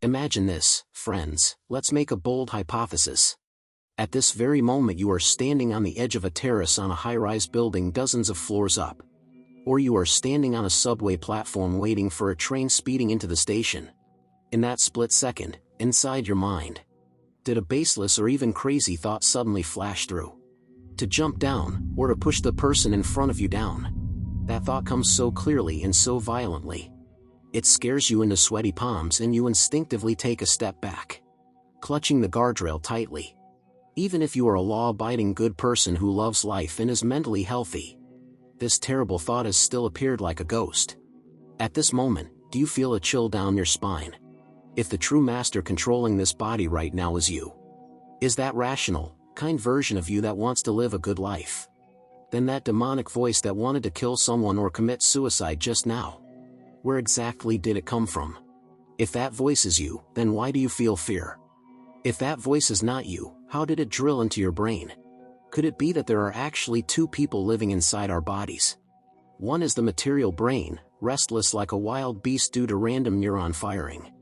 Imagine this, friends. Let's make a bold hypothesis. At this very moment you are standing on the edge of a terrace on a high-rise building dozens of floors up. Or you are standing on a subway platform waiting for a train speeding into the station. In that split second, inside your mind, did a baseless or even crazy thought suddenly flash through? To jump down, or to push the person in front of you down? That thought comes so clearly and so violently. It scares you into sweaty palms and you instinctively take a step back, clutching the guardrail tightly. Even if you are a law-abiding good person who loves life and is mentally healthy, this terrible thought has still appeared like a ghost. At this moment, do you feel a chill down your spine? If the true master controlling this body right now is you, is that rational, kind version of you that wants to live a good life? Then that demonic voice that wanted to kill someone or commit suicide just now, where exactly did it come from? If that voice is you, then why do you feel fear? If that voice is not you, how did it drill into your brain? Could it be that there are actually two people living inside our bodies? One is the material brain, restless like a wild beast due to random neuron firing.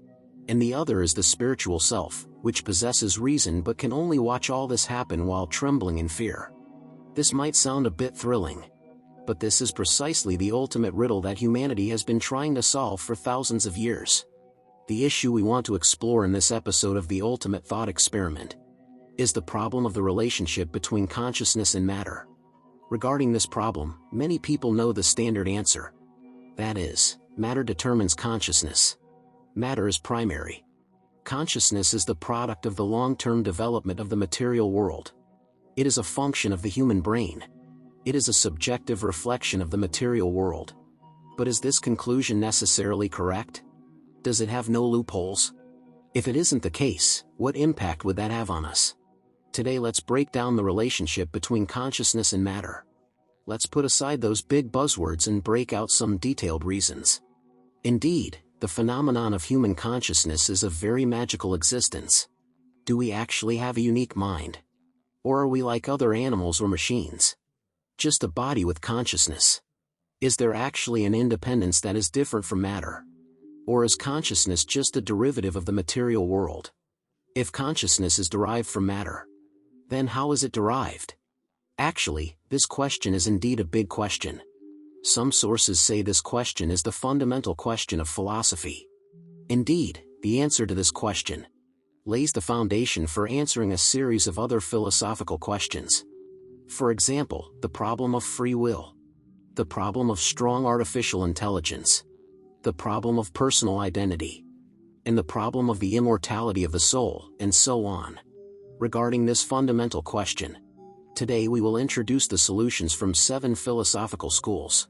And the other is the spiritual self, which possesses reason but can only watch all this happen while trembling in fear. This might sound a bit thrilling, but this is precisely the ultimate riddle that humanity has been trying to solve for thousands of years. The issue we want to explore in this episode of the Ultimate Thought Experiment is the problem of the relationship between consciousness and matter. Regarding this problem, many people know the standard answer. That is, matter determines consciousness. Matter is primary. Consciousness is the product of the long-term development of the material world. It is a function of the human brain. It is a subjective reflection of the material world. But is this conclusion necessarily correct? Does it have no loopholes? If it isn't the case, what impact would that have on us? Today let's break down the relationship between consciousness and matter. Let's put aside those big buzzwords and break out some detailed reasons. Indeed, the phenomenon of human consciousness is a very magical existence. Do we actually have a unique mind? Or are we like other animals or machines? Just a body with consciousness? Is there actually an independence that is different from matter? Or is consciousness just a derivative of the material world? If consciousness is derived from matter, then how is it derived? Actually, this question is indeed a big question. Some sources say this question is the fundamental question of philosophy. Indeed, the answer to this question lays the foundation for answering a series of other philosophical questions. For example, the problem of free will, the problem of strong artificial intelligence, the problem of personal identity, and the problem of the immortality of the soul, and so on. Regarding this fundamental question, today we will introduce the solutions from 7 philosophical schools.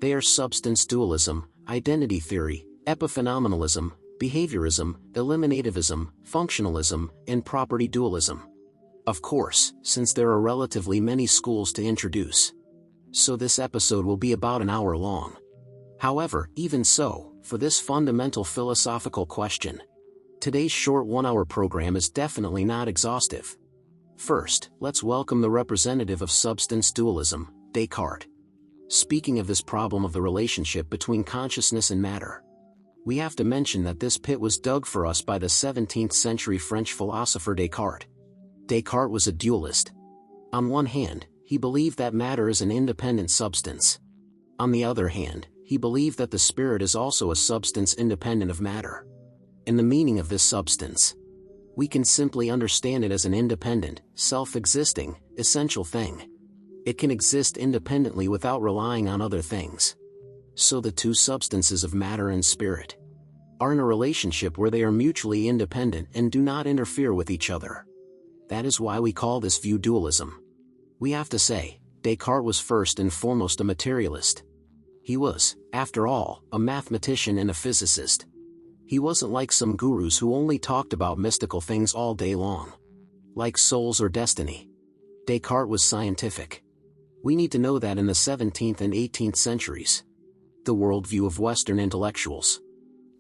They are substance dualism, identity theory, epiphenomenalism, behaviorism, eliminativism, functionalism, and property dualism. Of course, since there are relatively many schools to introduce, so this episode will be about an hour long. However, even so, for this fundamental philosophical question, today's short 1-hour program is definitely not exhaustive. First, let's welcome the representative of substance dualism, Descartes. Speaking of this problem of the relationship between consciousness and matter, we have to mention that this pit was dug for us by the 17th century French philosopher Descartes. Descartes was a dualist. On one hand, he believed that matter is an independent substance. On the other hand, he believed that the spirit is also a substance independent of matter. In the meaning of this substance, we can simply understand it as an independent, self-existing, essential thing. It can exist independently without relying on other things. So the two substances of matter and spirit are in a relationship where they are mutually independent and do not interfere with each other. That is why we call this view dualism. We have to say, Descartes was first and foremost a materialist. He was, after all, a mathematician and a physicist. He wasn't like some gurus who only talked about mystical things all day long, like souls or destiny. Descartes was scientific. We need to know that in the 17th and 18th centuries, the worldview of Western intellectuals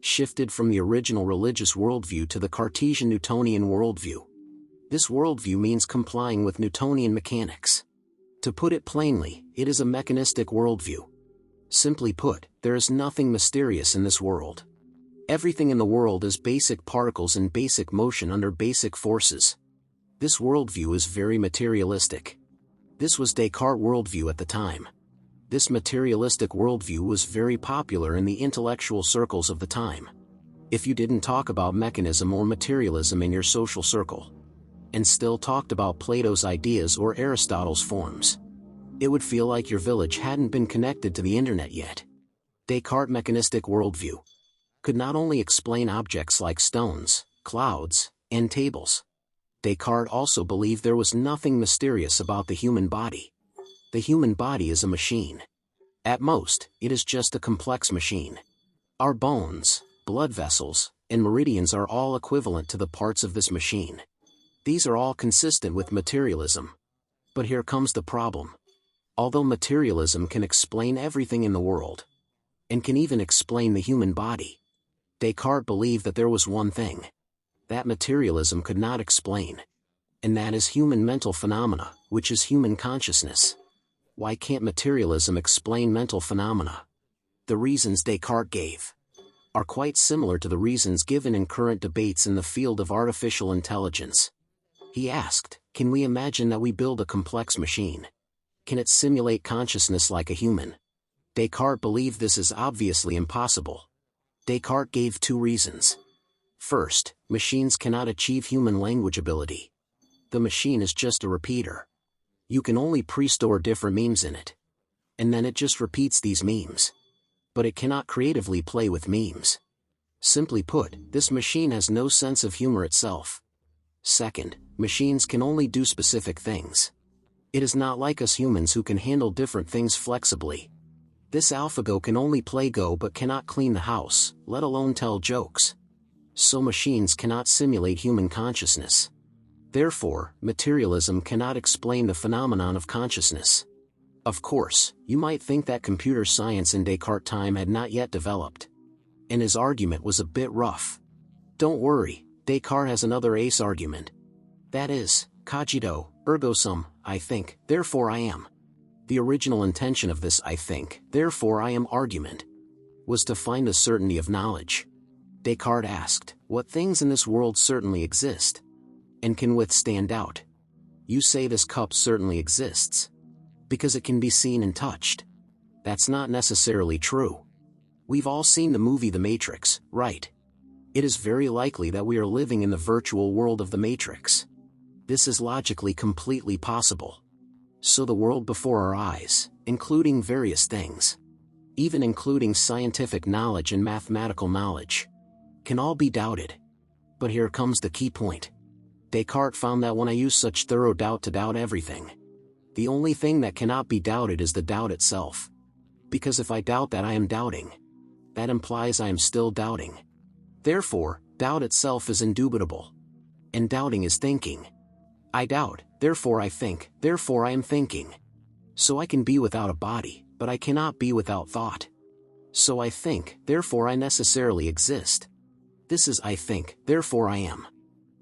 shifted from the original religious worldview to the Cartesian Newtonian worldview. This worldview means complying with Newtonian mechanics. To put it plainly, it is a mechanistic worldview. Simply put, there is nothing mysterious in this world. Everything in the world is basic particles in basic motion under basic forces. This worldview is very materialistic. This was Descartes' worldview at the time. This materialistic worldview was very popular in the intellectual circles of the time. If you didn't talk about mechanism or materialism in your social circle, and still talked about Plato's ideas or Aristotle's forms, it would feel like your village hadn't been connected to the internet yet. Descartes' mechanistic worldview could not only explain objects like stones, clouds, and tables. Descartes also believed there was nothing mysterious about the human body. The human body is a machine. At most, it is just a complex machine. Our bones, blood vessels, and meridians are all equivalent to the parts of this machine. These are all consistent with materialism. But here comes the problem. Although materialism can explain everything in the world, and can even explain the human body, Descartes believed that there was one thing that materialism could not explain. And that is human mental phenomena, which is human consciousness. Why can't materialism explain mental phenomena? The reasons Descartes gave are quite similar to the reasons given in current debates in the field of artificial intelligence. He asked, can we imagine that we build a complex machine? Can it simulate consciousness like a human? Descartes believed this is obviously impossible. Descartes gave two reasons. First, machines cannot achieve human language ability. The machine is just a repeater. You can only pre-store different memes in it, and then it just repeats these memes. But it cannot creatively play with memes. Simply put, this machine has no sense of humor itself. Second, machines can only do specific things. It is not like us humans who can handle different things flexibly. This AlphaGo can only play Go but cannot clean the house, let alone tell jokes. So machines cannot simulate human consciousness. Therefore, materialism cannot explain the phenomenon of consciousness. Of course, you might think that computer science in Descartes' time had not yet developed, and his argument was a bit rough. Don't worry, Descartes has another ace argument. That is, cogito, ergo sum, I think, therefore I am. The original intention of this I think, therefore I am argument was to find the certainty of knowledge. Descartes asked, what things in this world certainly exist and can withstand doubt? You say this cup certainly exists because it can be seen and touched. That's not necessarily true. We've all seen the movie The Matrix, right? It is very likely that we are living in the virtual world of the Matrix. This is logically completely possible. So the world before our eyes, including various things, even including scientific knowledge and mathematical knowledge, can all be doubted. But here comes the key point. Descartes found that when I use such thorough doubt to doubt everything, the only thing that cannot be doubted is the doubt itself. Because if I doubt that I am doubting, that implies I am still doubting. Therefore, doubt itself is indubitable. And doubting is thinking. I doubt, therefore I think, therefore I am thinking. So I can be without a body, but I cannot be without thought. So I think, therefore I necessarily exist. This is I think, therefore I am.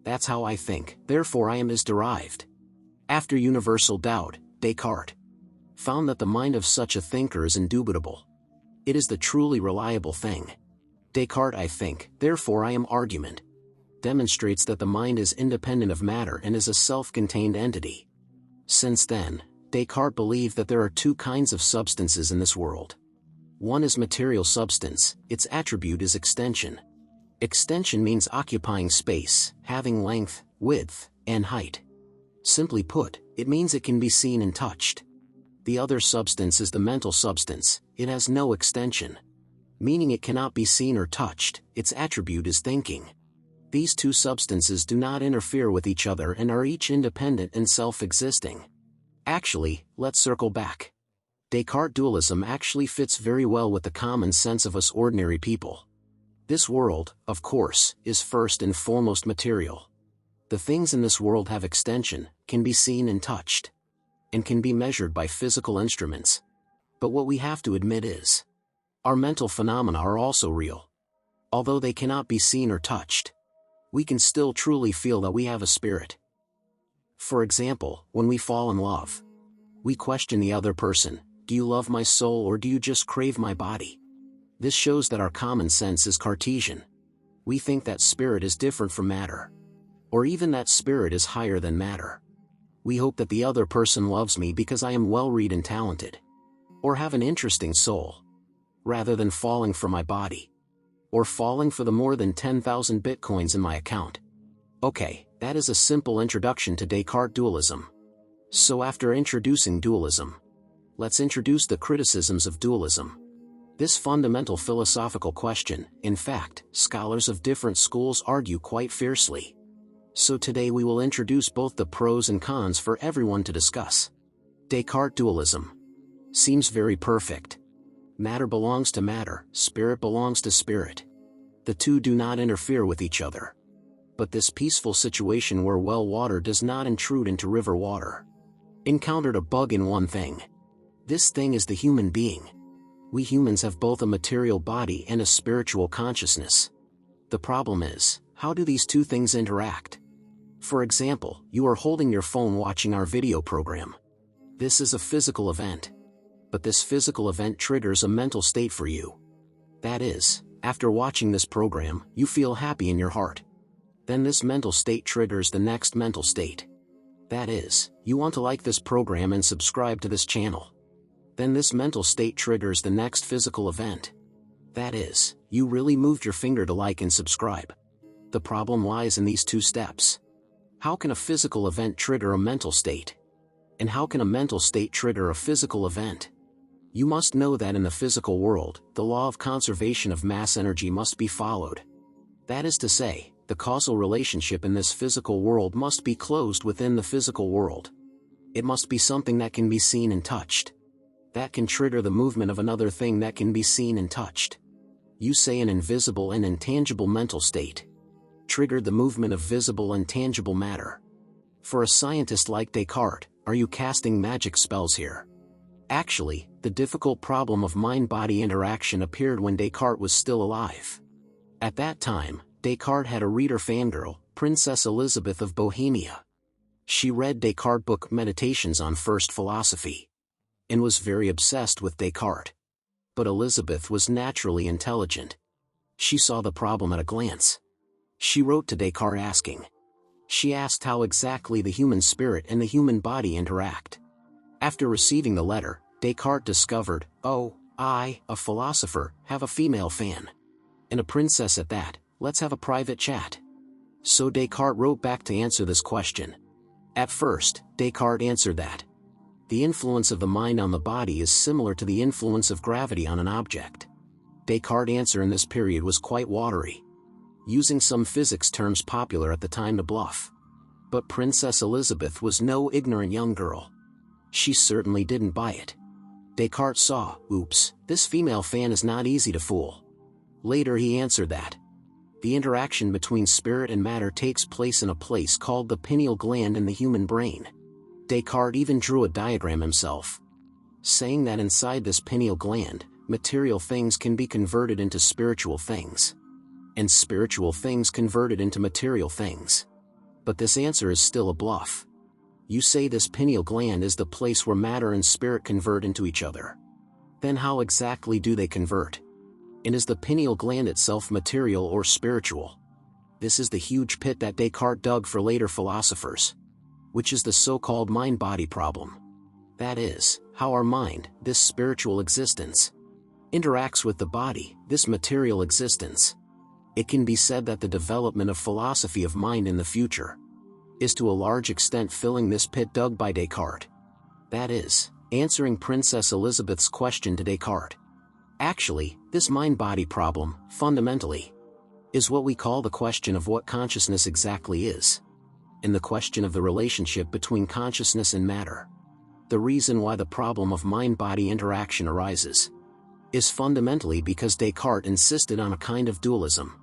That's how I think, therefore I am is derived. After universal doubt, Descartes found that the mind of such a thinker is indubitable. It is the truly reliable thing. Descartes' I think, therefore I am argument demonstrates that the mind is independent of matter and is a self-contained entity. Since then, Descartes believed that there are two kinds of substances in this world. One is material substance, its attribute is extension. Extension means occupying space, having length, width, and height. Simply put, it means it can be seen and touched. The other substance is the mental substance, it has no extension. Meaning it cannot be seen or touched, its attribute is thinking. These two substances do not interfere with each other and are each independent and self-existing. Actually, let's circle back. Descartes' dualism actually fits very well with the common sense of us ordinary people. This world, of course, is first and foremost material. The things in this world have extension, can be seen and touched, and can be measured by physical instruments. But what we have to admit is, our mental phenomena are also real. Although they cannot be seen or touched, we can still truly feel that we have a spirit. For example, when we fall in love, we question the other person, do you love my soul or do you just crave my body? This shows that our common sense is Cartesian, We think that spirit is different from matter. Or even that spirit is higher than matter. We hope that the other person loves me because I am well-read and talented. Or have an interesting soul. Rather than falling for my body. Or falling for the more than 10,000 bitcoins in my account. Okay, that is a simple introduction to Descartes dualism. So after introducing dualism, let's introduce the criticisms of dualism. This fundamental philosophical question, in fact, scholars of different schools argue quite fiercely. So today we will introduce both the pros and cons for everyone to discuss. Descartes dualism. Seems very perfect. Matter belongs to matter, spirit belongs to spirit. The two do not interfere with each other. But this peaceful situation where well water does not intrude into river water encountered a bug in one thing. This thing is the human being. We humans have both a material body and a spiritual consciousness. The problem is, how do these two things interact? For example, you are holding your phone watching our video program. This is a physical event. But this physical event triggers a mental state for you. That is, after watching this program, you feel happy in your heart. Then this mental state triggers the next mental state. That is, you want to like this program and subscribe to this channel. Then this mental state triggers the next physical event. That is, you really moved your finger to like and subscribe. The problem lies in these two steps. How can a physical event trigger a mental state? And how can a mental state trigger a physical event? You must know that in the physical world, the law of conservation of mass energy must be followed. That is to say, the causal relationship in this physical world must be closed within the physical world. It must be something that can be seen and touched. That can trigger the movement of another thing that can be seen and touched. You say an invisible and intangible mental state triggered the movement of visible and tangible matter. For a scientist like Descartes, are you casting magic spells here? Actually, the difficult problem of mind-body interaction appeared when Descartes was still alive. At that time, Descartes had a reader fangirl, Princess Elizabeth of Bohemia. She read Descartes' book Meditations on First Philosophy, and was very obsessed with Descartes. But Elizabeth was naturally intelligent. She saw the problem at a glance. She wrote to Descartes asking. She asked how exactly the human spirit and the human body interact. After receiving the letter, Descartes discovered, oh, I, a philosopher, have a female fan. And a princess at that, let's have a private chat. So Descartes wrote back to answer this question. At first, Descartes answered that the influence of the mind on the body is similar to the influence of gravity on an object. Descartes' answer in this period was quite watery, using some physics terms popular at the time to bluff. But Princess Elizabeth was no ignorant young girl. She certainly didn't buy it. Descartes saw, oops, this female fan is not easy to fool. Later he answered that the interaction between spirit and matter takes place in a place called the pineal gland in the human brain. Descartes even drew a diagram himself, saying that inside this pineal gland, material things can be converted into spiritual things, and spiritual things converted into material things. But this answer is still a bluff. You say this pineal gland is the place where matter and spirit convert into each other. Then how exactly do they convert? And is the pineal gland itself material or spiritual? This is the huge pit that Descartes dug for later philosophers, which is the so-called mind-body problem. That is, how our mind, this spiritual existence, interacts with the body, this material existence. It can be said that the development of philosophy of mind in the future is to a large extent filling this pit dug by Descartes. That is, answering Princess Elizabeth's question to Descartes. Actually, this mind-body problem, fundamentally, is what we call the question of what consciousness exactly is, and the question of the relationship between consciousness and matter. The reason why the problem of mind-body interaction arises is fundamentally because Descartes insisted on a kind of dualism.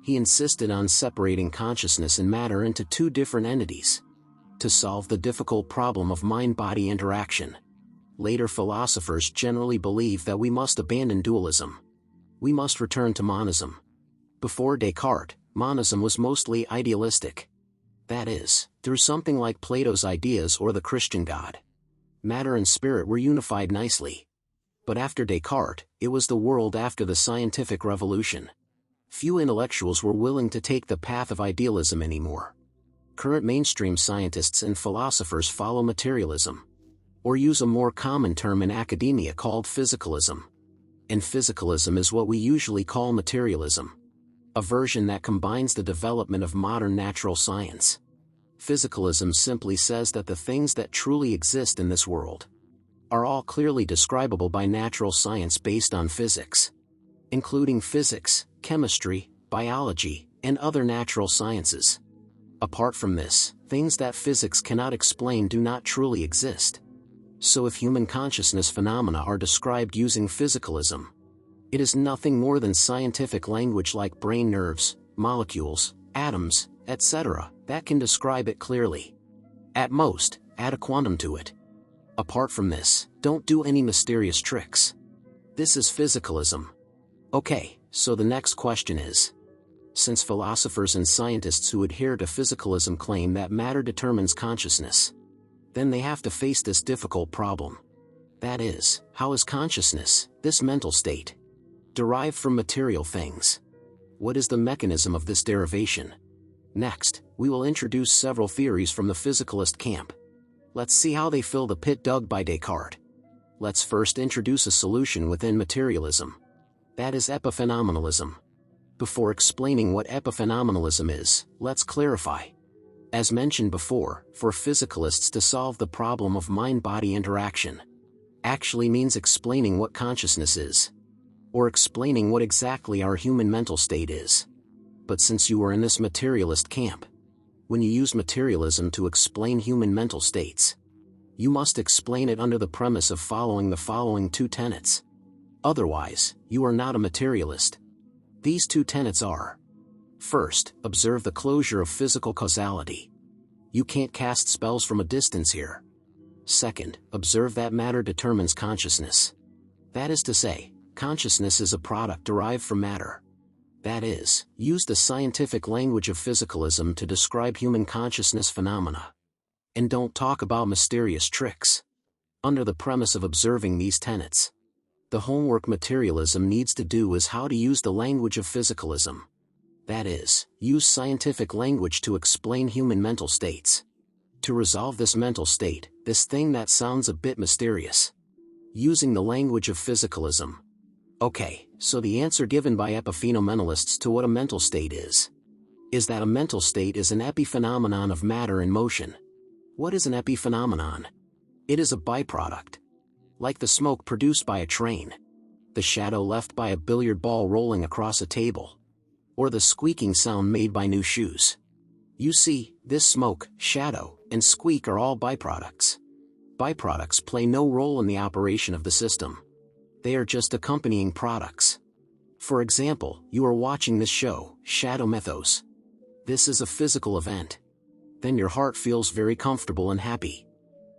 He insisted on separating consciousness and matter into two different entities to solve the difficult problem of mind-body interaction. Later philosophers generally believe that we must abandon dualism. We must return to monism. Before Descartes, monism was mostly idealistic. That is, through something like Plato's ideas or the Christian God, matter and spirit were unified nicely. But after Descartes, it was the world after the scientific revolution. Few intellectuals were willing to take the path of idealism anymore. Current mainstream scientists and philosophers follow materialism, or use a more common term in academia called physicalism. And physicalism is what we usually call materialism, a version that combines the development of modern natural science. Physicalism simply says that the things that truly exist in this world are all clearly describable by natural science based on physics, including physics, chemistry, biology, and other natural sciences. Apart from this, things that physics cannot explain do not truly exist. So if human consciousness phenomena are described using physicalism, it is nothing more than scientific language like brain nerves, molecules, atoms, etc., that can describe it clearly. At most, add a quantum to it. Apart from this, don't do any mysterious tricks. This is physicalism. Okay, so the next question is, since philosophers and scientists who adhere to physicalism claim that matter determines consciousness, then they have to face this difficult problem. That is, how is consciousness, this mental state, derived from material things? What is the mechanism of this derivation? Next, we will introduce several theories from the physicalist camp. Let's see how they fill the pit dug by Descartes. Let's first introduce a solution within materialism. That is epiphenomenalism. Before explaining what epiphenomenalism is, let's clarify. As mentioned before, for physicalists to solve the problem of mind-body interaction actually means explaining what consciousness is, or explaining what exactly our human mental state is. But since you are in this materialist camp, when you use materialism to explain human mental states, you must explain it under the premise of following the following two tenets. Otherwise, you are not a materialist. These two tenets are: first, observe the closure of physical causality. You can't cast spells from a distance here. Second, observe that matter determines consciousness. That is to say, consciousness is a product derived from matter. That is, use the scientific language of physicalism to describe human consciousness phenomena. And don't talk about mysterious tricks. Under the premise of observing these tenets, the homework materialism needs to do is how to use the language of physicalism. That is, use scientific language to explain human mental states. To resolve this mental state, this thing that sounds a bit mysterious, using the language of physicalism. Okay, so the answer given by epiphenomenalists to what a mental state is that a mental state is an epiphenomenon of matter in motion. What is an epiphenomenon? It is a byproduct. Like the smoke produced by a train, the shadow left by a billiard ball rolling across a table, or the squeaking sound made by new shoes. You see, this smoke, shadow, and squeak are all byproducts. Byproducts play no role in the operation of the system. They are just accompanying products. For example, you are watching this show, Shadow Mythos. This is a physical event. Then your heart feels very comfortable and happy.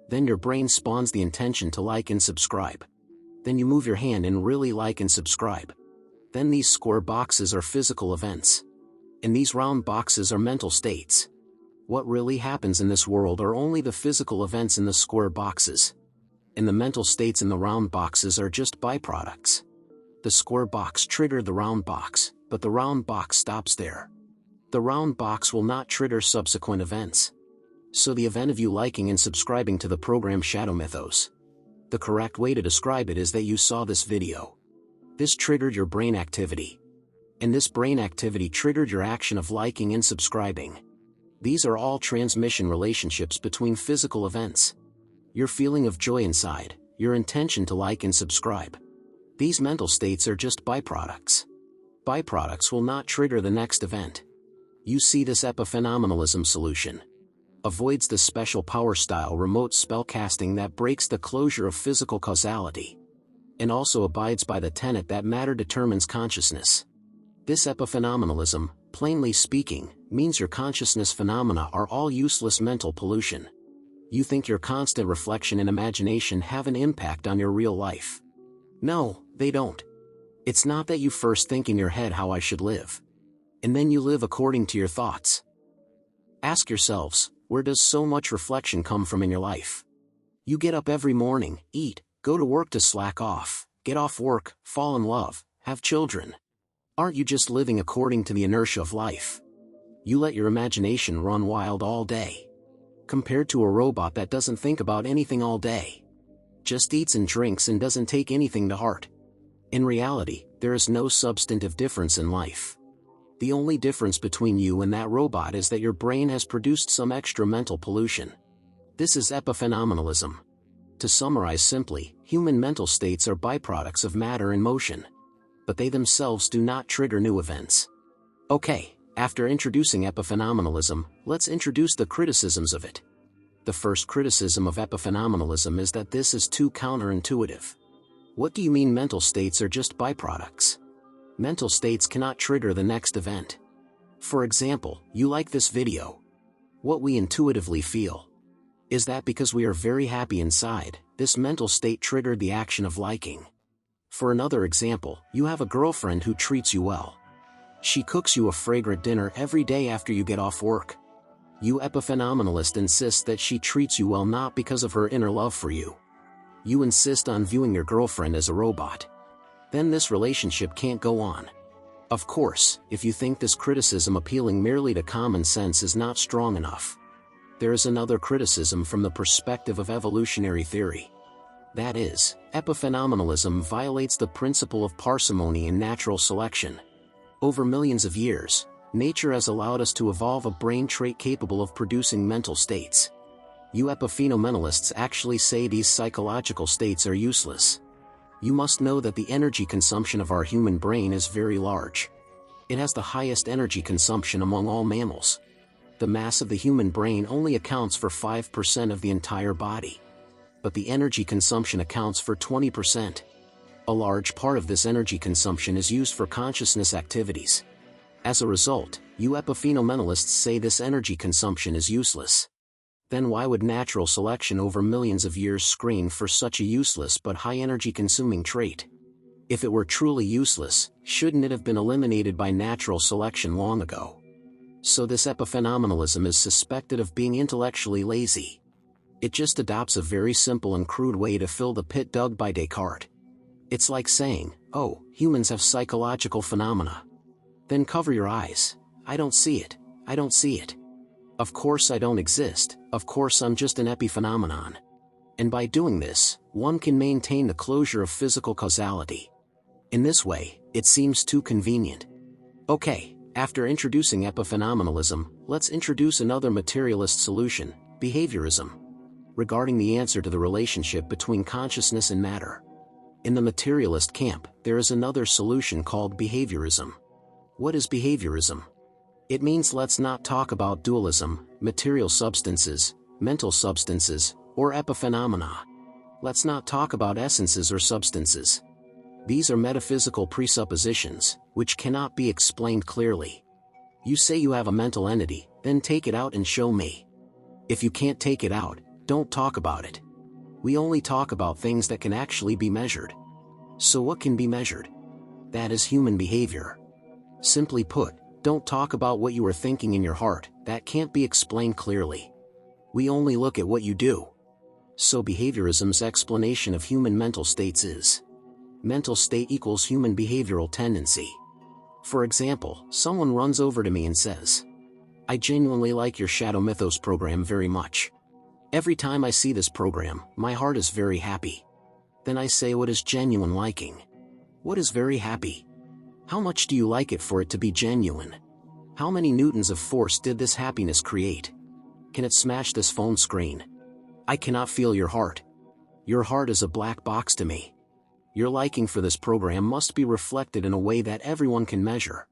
Then your brain spawns the intention to like and subscribe. Then you move your hand and really like and subscribe. Then these square boxes are physical events. And these round boxes are mental states. What really happens in this world are only the physical events in the square boxes. And the mental states in the round boxes are just byproducts. The square box triggered the round box, but the round box stops there. The round box will not trigger subsequent events. So the event of you liking and subscribing to the program Shadow Mythos, the correct way to describe it is that you saw this video. This triggered your brain activity. And this brain activity triggered your action of liking and subscribing. These are all transmission relationships between physical events. Your feeling of joy inside, your intention to like and subscribe. These mental states are just byproducts. Byproducts will not trigger the next event. You see, this epiphenomenalism solution avoids the special power style remote spellcasting that breaks the closure of physical causality, and also abides by the tenet that matter determines consciousness. This epiphenomenalism, plainly speaking, means your consciousness phenomena are all useless mental pollution. You think your constant reflection and imagination have an impact on your real life. No, they don't. It's not that you first think in your head how I should live, and then you live according to your thoughts. Ask yourselves, where does so much reflection come from in your life? You get up every morning, eat, go to work to slack off, get off work, fall in love, have children. Aren't you just living according to the inertia of life? You let your imagination run wild all day. Compared to a robot that doesn't think about anything all day. Just eats and drinks and doesn't take anything to heart. In reality, there is no substantive difference in life. The only difference between you and that robot is that your brain has produced some extra mental pollution. This is epiphenomenalism. To summarize simply, human mental states are byproducts of matter in motion. But they themselves do not trigger new events. Okay, after introducing epiphenomenalism, let's introduce the criticisms of it. The first criticism of epiphenomenalism is that this is too counterintuitive. What do you mean mental states are just byproducts? Mental states cannot trigger the next event. For example, you like this video. What we intuitively feel. Is that because we are very happy inside, this mental state triggered the action of liking. For another example, you have a girlfriend who treats you well. She cooks you a fragrant dinner every day after you get off work. You epiphenomenalist insist that she treats you well not because of her inner love for you. You insist on viewing your girlfriend as a robot. Then this relationship can't go on. Of course, if you think this criticism appealing merely to common sense is not strong enough. There is another criticism from the perspective of evolutionary theory. That is, epiphenomenalism violates the principle of parsimony in natural selection. Over millions of years, nature has allowed us to evolve a brain trait capable of producing mental states. You epiphenomenalists actually say these psychological states are useless. You must know that the energy consumption of our human brain is very large. It has the highest energy consumption among all mammals. The mass of the human brain only accounts for 5% of the entire body. But the energy consumption accounts for 20%. A large part of this energy consumption is used for consciousness activities. As a result, you epiphenomenalists say this energy consumption is useless. Then why would natural selection over millions of years screen for such a useless but high energy consuming trait? If it were truly useless, shouldn't it have been eliminated by natural selection long ago? So this epiphenomenalism is suspected of being intellectually lazy. It just adopts a very simple and crude way to fill the pit dug by Descartes. It's like saying, oh, humans have psychological phenomena. Then cover your eyes. I don't see it. I don't see it. Of course I don't exist, of course I'm just an epiphenomenon. And by doing this, one can maintain the closure of physical causality. In this way, it seems too convenient. Okay, after introducing epiphenomenalism, let's introduce another materialist solution, behaviorism. Regarding the answer to the relationship between consciousness and matter. In the materialist camp, there is another solution called behaviorism. What is behaviorism? It means let's not talk about dualism, material substances, mental substances, or epiphenomena. Let's not talk about essences or substances. These are metaphysical presuppositions, which cannot be explained clearly. You say you have a mental entity, then take it out and show me. If you can't take it out, don't talk about it. We only talk about things that can actually be measured. So what can be measured? That is human behavior. Simply put, don't talk about what you are thinking in your heart, that can't be explained clearly. We only look at what you do. So behaviorism's explanation of human mental states is: mental state equals human behavioral tendency. For example, someone runs over to me and says, I genuinely like your Shadow Mythos program very much. Every time I see this program, my heart is very happy. Then I say, what is genuine liking? What is very happy? How much do you like it for it to be genuine? How many newtons of force did this happiness create? Can it smash this phone screen? I cannot feel your heart. Your heart is a black box to me. Your liking for this program must be reflected in a way that everyone can measure.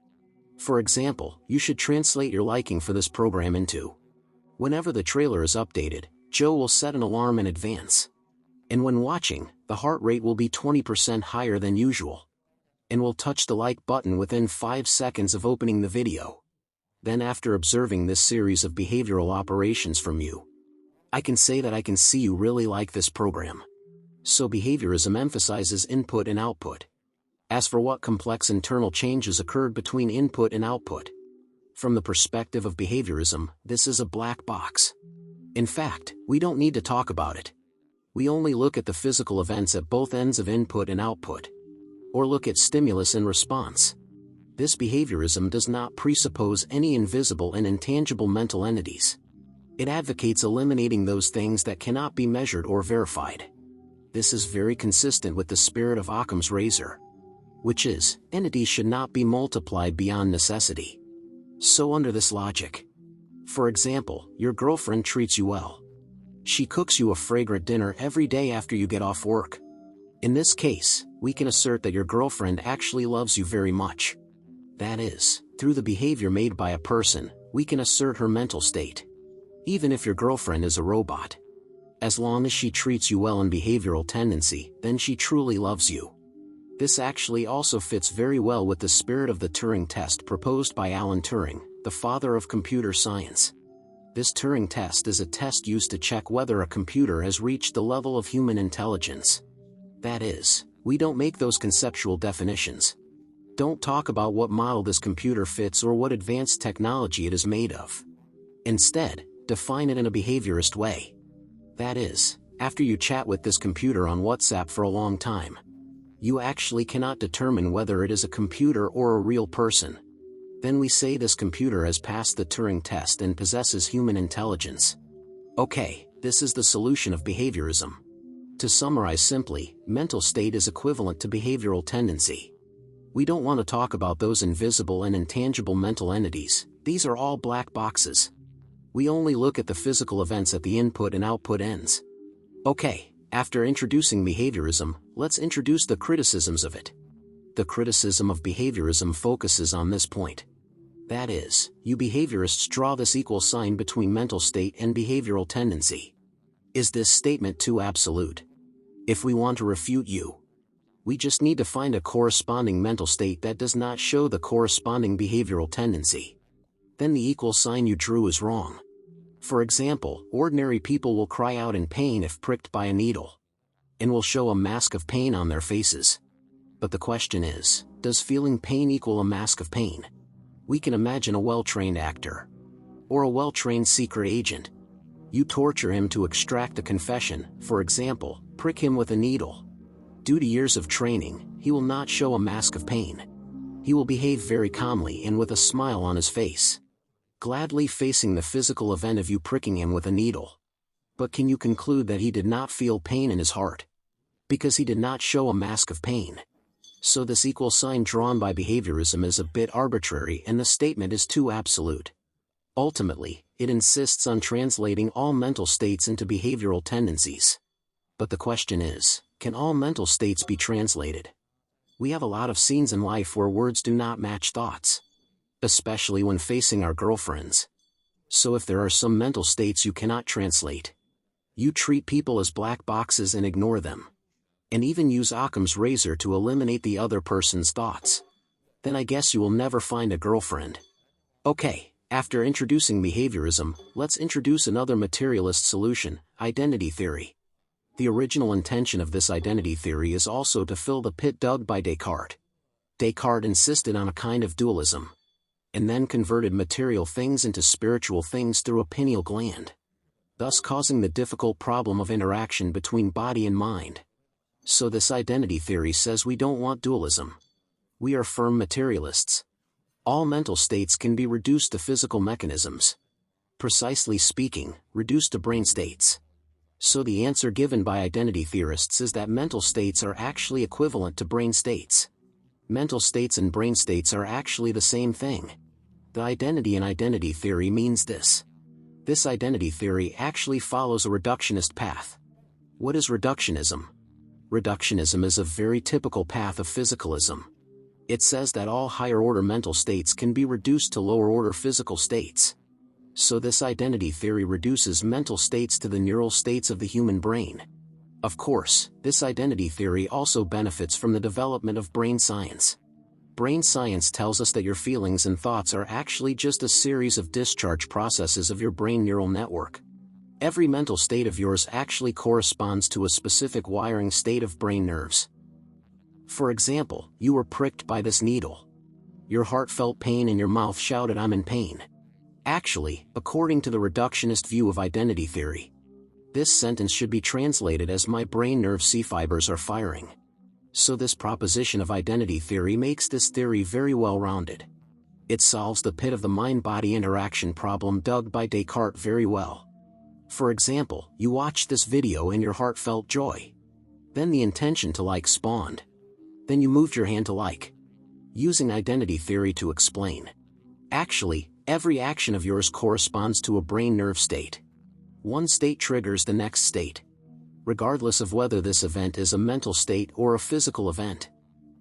For example, you should translate your liking for this program into: whenever the trailer is updated, Joe will set an alarm in advance. And when watching, the heart rate will be 20% higher than usual. And will touch the like button within 5 seconds of opening the video. Then after observing this series of behavioral operations from you, I can say that I can see you really like this program. So behaviorism emphasizes input and output. As for what complex internal changes occurred between input and output, from the perspective of behaviorism, this is a black box. In fact, we don't need to talk about it. We only look at the physical events at both ends of input and output. Or look at stimulus and response. This behaviorism does not presuppose any invisible and intangible mental entities. It advocates eliminating those things that cannot be measured or verified. This is very consistent with the spirit of Occam's razor, which is, entities should not be multiplied beyond necessity. So under this logic, for example, your girlfriend treats you well. She cooks you a fragrant dinner every day after you get off work. In this case, we can assert that your girlfriend actually loves you very much. That is, through the behavior made by a person, we can assert her mental state. Even if your girlfriend is a robot, as long as she treats you well in behavioral tendency, then she truly loves you. This actually also fits very well with the spirit of the Turing test proposed by Alan Turing, the father of computer science. This Turing test is a test used to check whether a computer has reached the level of human intelligence. That is, we don't make those conceptual definitions. Don't talk about what model this computer fits or what advanced technology it is made of. Instead, define it in a behaviorist way. That is, after you chat with this computer on WhatsApp for a long time, you actually cannot determine whether it is a computer or a real person. Then we say this computer has passed the Turing test and possesses human intelligence. Okay, this is the solution of behaviorism. To summarize simply, mental state is equivalent to behavioral tendency. We don't want to talk about those invisible and intangible mental entities. These are all black boxes. We only look at the physical events at the input and output ends. Okay, after introducing behaviorism, let's introduce the criticisms of it. The criticism of behaviorism focuses on this point. That is, you behaviorists draw this equal sign between mental state and behavioral tendency. Is this statement too absolute? If we want to refute you, we just need to find a corresponding mental state that does not show the corresponding behavioral tendency. Then the equal sign you drew is wrong. For example, ordinary people will cry out in pain if pricked by a needle, and will show a mask of pain on their faces. But the question is, does feeling pain equal a mask of pain? We can imagine a well-trained actor, or a well-trained secret agent. You torture him to extract a confession, for example, prick him with a needle. Due to years of training, he will not show a mask of pain. He will behave very calmly and with a smile on his face, gladly facing the physical event of you pricking him with a needle. But can you conclude that he did not feel pain in his heart? Because he did not show a mask of pain. So this equal sign drawn by behaviorism is a bit arbitrary and the statement is too absolute. Ultimately, it insists on translating all mental states into behavioral tendencies. But the question is, can all mental states be translated? We have a lot of scenes in life where words do not match thoughts, especially when facing our girlfriends. So if there are some mental states you cannot translate, you treat people as black boxes and ignore them, and even use Occam's razor to eliminate the other person's thoughts, then I guess you will never find a girlfriend. Okay, after introducing behaviorism, let's introduce another materialist solution, identity theory. The original intention of this identity theory is also to fill the pit dug by Descartes. Descartes insisted on a kind of dualism, and then converted material things into spiritual things through a pineal gland, thus causing the difficult problem of interaction between body and mind. So this identity theory says we don't want dualism. We are firm materialists. All mental states can be reduced to physical mechanisms. Precisely speaking, reduced to brain states. So the answer given by identity theorists is that mental states are actually equivalent to brain states. Mental states and brain states are actually the same thing. The identity in identity theory means this. This identity theory actually follows a reductionist path. What is reductionism? Reductionism is a very typical path of physicalism. It says that all higher-order mental states can be reduced to lower-order physical states. So this identity theory reduces mental states to the neural states of the human brain. Of course, this identity theory also benefits from the development of brain science. Brain science tells us that your feelings and thoughts are actually just a series of discharge processes of your brain neural network. Every mental state of yours actually corresponds to a specific wiring state of brain nerves. For example, you were pricked by this needle. Your heart felt pain and your mouth shouted, "I'm in pain." Actually, according to the reductionist view of identity theory, this sentence should be translated as "my brain nerve C fibers are firing." So this proposition of identity theory makes this theory very well-rounded. It solves the pit of the mind-body interaction problem dug by Descartes very well. For example, you watched this video and your heart felt joy. Then the intention to like spawned. Then you moved your hand to like. Using identity theory to explain. Actually, every action of yours corresponds to a brain nerve state. One state triggers the next state. Regardless of whether this event is a mental state or a physical event.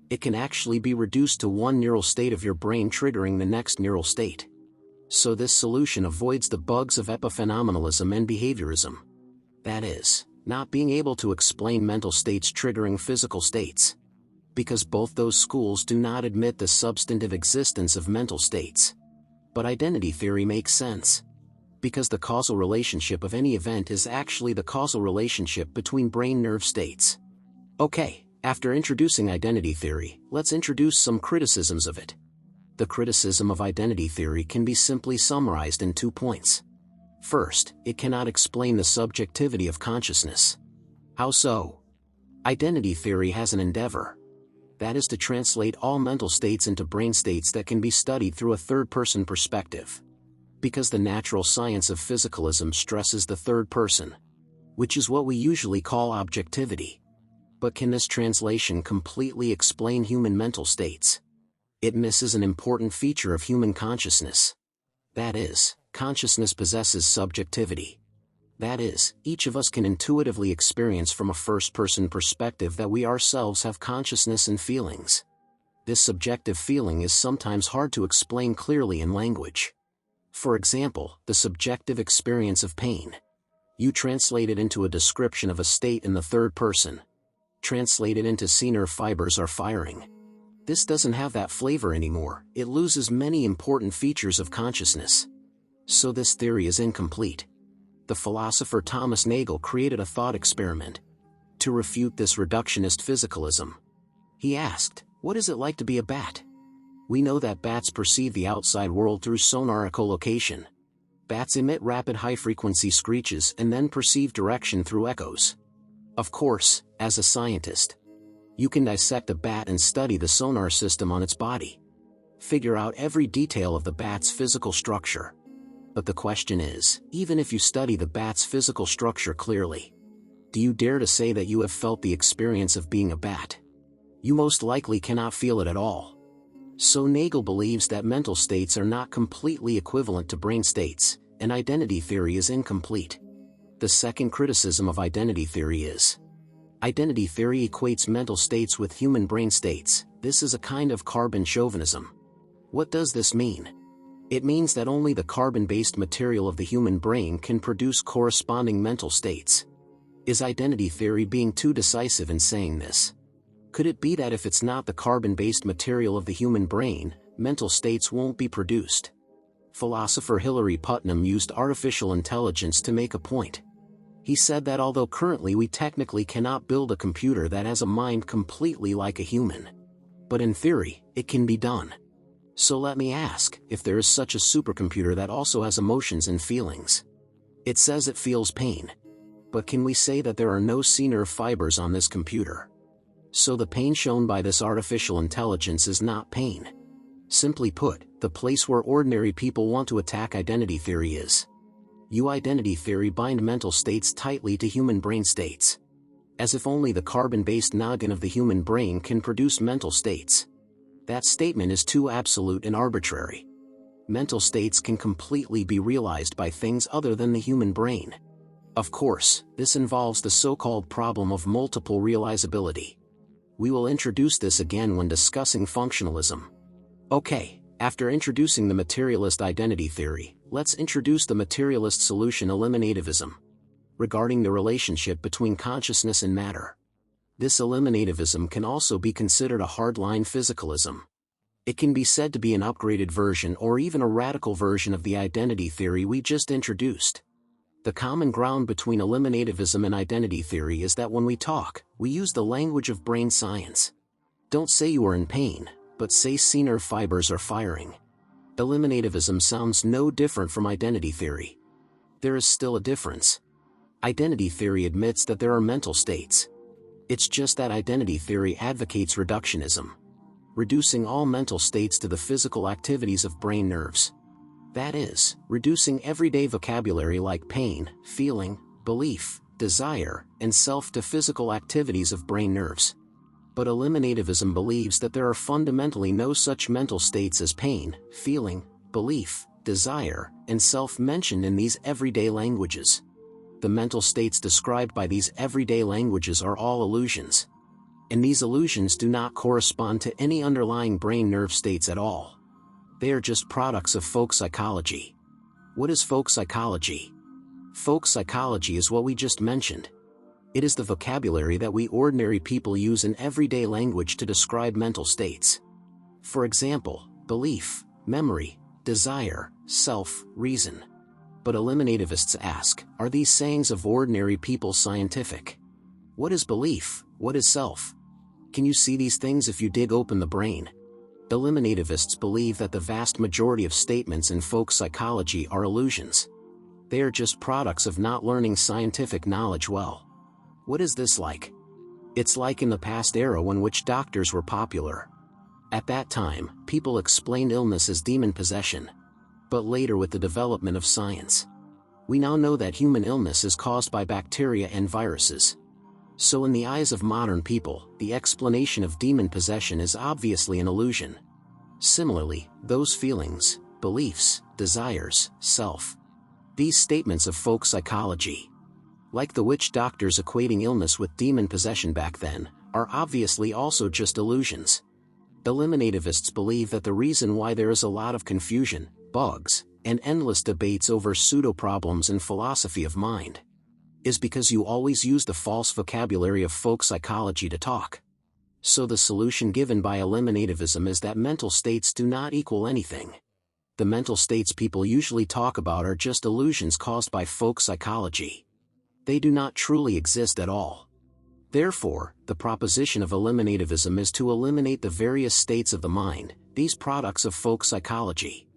It can actually be reduced to one neural state of your brain triggering the next neural state. So this solution avoids the bugs of epiphenomenalism and behaviorism. That is, not being able to explain mental states triggering physical states. Because both those schools do not admit the substantive existence of mental states. But identity theory makes sense. Because the causal relationship of any event is actually the causal relationship between brain nerve states. Okay, after introducing identity theory, let's introduce some criticisms of it. The criticism of identity theory can be simply summarized in 2 points. First, it cannot explain the subjectivity of consciousness. How so? Identity theory has an endeavor. That is to translate all mental states into brain states that can be studied through a third-person perspective. Because the natural science of physicalism stresses the third person. Which is what we usually call objectivity. But can this translation completely explain human mental states? It misses an important feature of human consciousness. That is, consciousness possesses subjectivity. That is, each of us can intuitively experience from a first-person perspective that we ourselves have consciousness and feelings. This subjective feeling is sometimes hard to explain clearly in language. For example, the subjective experience of pain. You translate it into a description of a state in the third person. Translate it into see nerve fibers are firing. This doesn't have that flavor anymore, it loses many important features of consciousness. So this theory is incomplete. The philosopher Thomas Nagel created a thought experiment to refute this reductionist physicalism. He asked, what is it like to be a bat? We know that bats perceive the outside world through sonar echolocation. Bats emit rapid high-frequency screeches and then perceive direction through echoes. Of course, as a scientist, you can dissect a bat and study the sonar system on its body. Figure out every detail of the bat's physical structure. But the question is, even if you study the bat's physical structure clearly, do you dare to say that you have felt the experience of being a bat? You most likely cannot feel it at all. So Nagel believes that mental states are not completely equivalent to brain states, and identity theory is incomplete. The second criticism of identity theory is, identity theory equates mental states with human brain states. This is a kind of carbon chauvinism. What does this mean? It means that only the carbon-based material of the human brain can produce corresponding mental states. Is identity theory being too decisive in saying this? Could it be that if it's not the carbon-based material of the human brain, mental states won't be produced? Philosopher Hilary Putnam used artificial intelligence to make a point. He said that although currently we technically cannot build a computer that has a mind completely like a human, but in theory, it can be done. So let me ask, if there is such a supercomputer that also has emotions and feelings. It says it feels pain. But can we say that there are no see nerve fibers on this computer? So the pain shown by this artificial intelligence is not pain. Simply put, the place where ordinary people want to attack identity theory is. Identity theory bind mental states tightly to human brain states. As if only the carbon-based noggin of the human brain can produce mental states. That statement is too absolute and arbitrary. Mental states can completely be realized by things other than the human brain. Of course, this involves the so-called problem of multiple realizability. We will introduce this again when discussing functionalism. Okay, after introducing the materialist identity theory, let's introduce the materialist solution eliminativism. Regarding the relationship between consciousness and matter. This eliminativism can also be considered a hardline physicalism. It can be said to be an upgraded version or even a radical version of the identity theory we just introduced. The common ground between eliminativism and identity theory is that when we talk, we use the language of brain science. Don't say you are in pain, but say see nerve fibers are firing. Eliminativism sounds no different from identity theory. There is still a difference. Identity theory admits that there are mental states. It's just that identity theory advocates reductionism, reducing all mental states to the physical activities of brain nerves. That is, reducing everyday vocabulary like pain, feeling, belief, desire, and self to physical activities of brain nerves. But eliminativism believes that there are fundamentally no such mental states as pain, feeling, belief, desire, and self mentioned in these everyday languages. The mental states described by these everyday languages are all illusions. And these illusions do not correspond to any underlying brain nerve states at all. They are just products of folk psychology. What is folk psychology? Folk psychology is what we just mentioned. It is the vocabulary that we ordinary people use in everyday language to describe mental states. For example, belief, memory, desire, self, reason. But eliminativists ask, are these sayings of ordinary people scientific? What is belief? What is self? Can you see these things if you dig open the brain? Eliminativists believe that the vast majority of statements in folk psychology are illusions. They are just products of not learning scientific knowledge well. What is this like? It's like in the past era when which doctors were popular. At that time, people explained illness as demon possession. But later with the development of science, we now know that human illness is caused by bacteria and viruses. So in the eyes of modern people, the explanation of demon possession is obviously an illusion. Similarly, those feelings, beliefs, desires, self. These statements of folk psychology, like the witch doctors equating illness with demon possession back then, are obviously also just illusions. Eliminativists believe that the reason why there is a lot of confusion, bugs, and endless debates over pseudo-problems in philosophy of mind is because you always use the false vocabulary of folk psychology to talk. So the solution given by eliminativism is that mental states do not equal anything. The mental states people usually talk about are just illusions caused by folk psychology. They do not truly exist at all. Therefore, the proposition of eliminativism is to eliminate the various states of the mind, these products of folk psychology.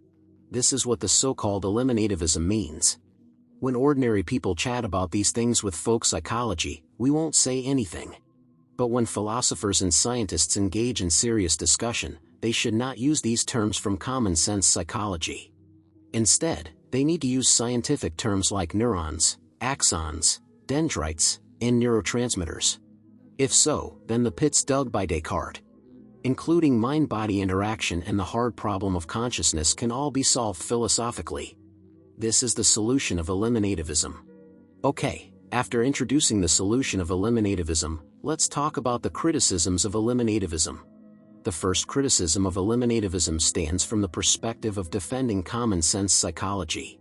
This is what the so-called eliminativism means. When ordinary people chat about these things with folk psychology, we won't say anything. But when philosophers and scientists engage in serious discussion, they should not use these terms from common sense psychology. Instead, they need to use scientific terms like neurons, axons, dendrites, and neurotransmitters. If so, then the pits dug by Descartes, including mind-body interaction and the hard problem of consciousness, can all be solved philosophically. This is the solution of eliminativism. Okay, after introducing the solution of eliminativism, let's talk about the criticisms of eliminativism. The first criticism of eliminativism stands from the perspective of defending common sense psychology.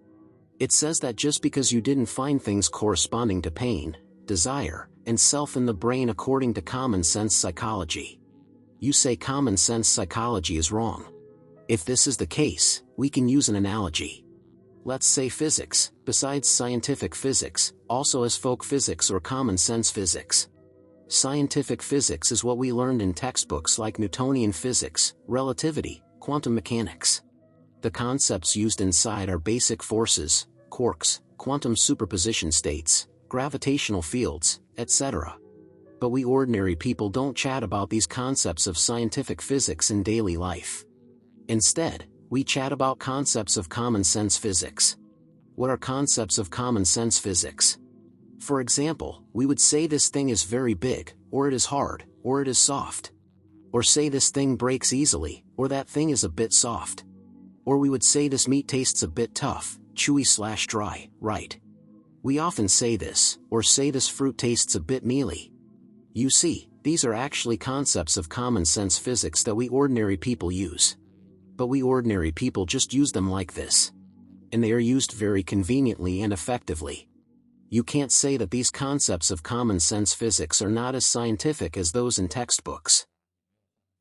It says that just because you didn't find things corresponding to pain, desire, and self in the brain according to common sense psychology, you say common sense psychology is wrong. If this is the case, we can use an analogy. Let's say physics, besides scientific physics, also as folk physics or common sense physics. Scientific physics is what we learned in textbooks like Newtonian physics, relativity, quantum mechanics. The concepts used inside are basic forces, quarks, quantum superposition states, gravitational fields, etc. But we ordinary people don't chat about these concepts of scientific physics in daily life. Instead, we chat about concepts of common sense physics. What are concepts of common sense physics? For example, we would say this thing is very big, or it is hard, or it is soft. Or say this thing breaks easily, or that thing is a bit soft. Or we would say this meat tastes a bit tough, chewy/dry, right? We often say this, or say this fruit tastes a bit mealy. You see, these are actually concepts of common sense physics that we ordinary people use. But we ordinary people just use them like this. And they are used very conveniently and effectively. You can't say that these concepts of common sense physics are not as scientific as those in textbooks.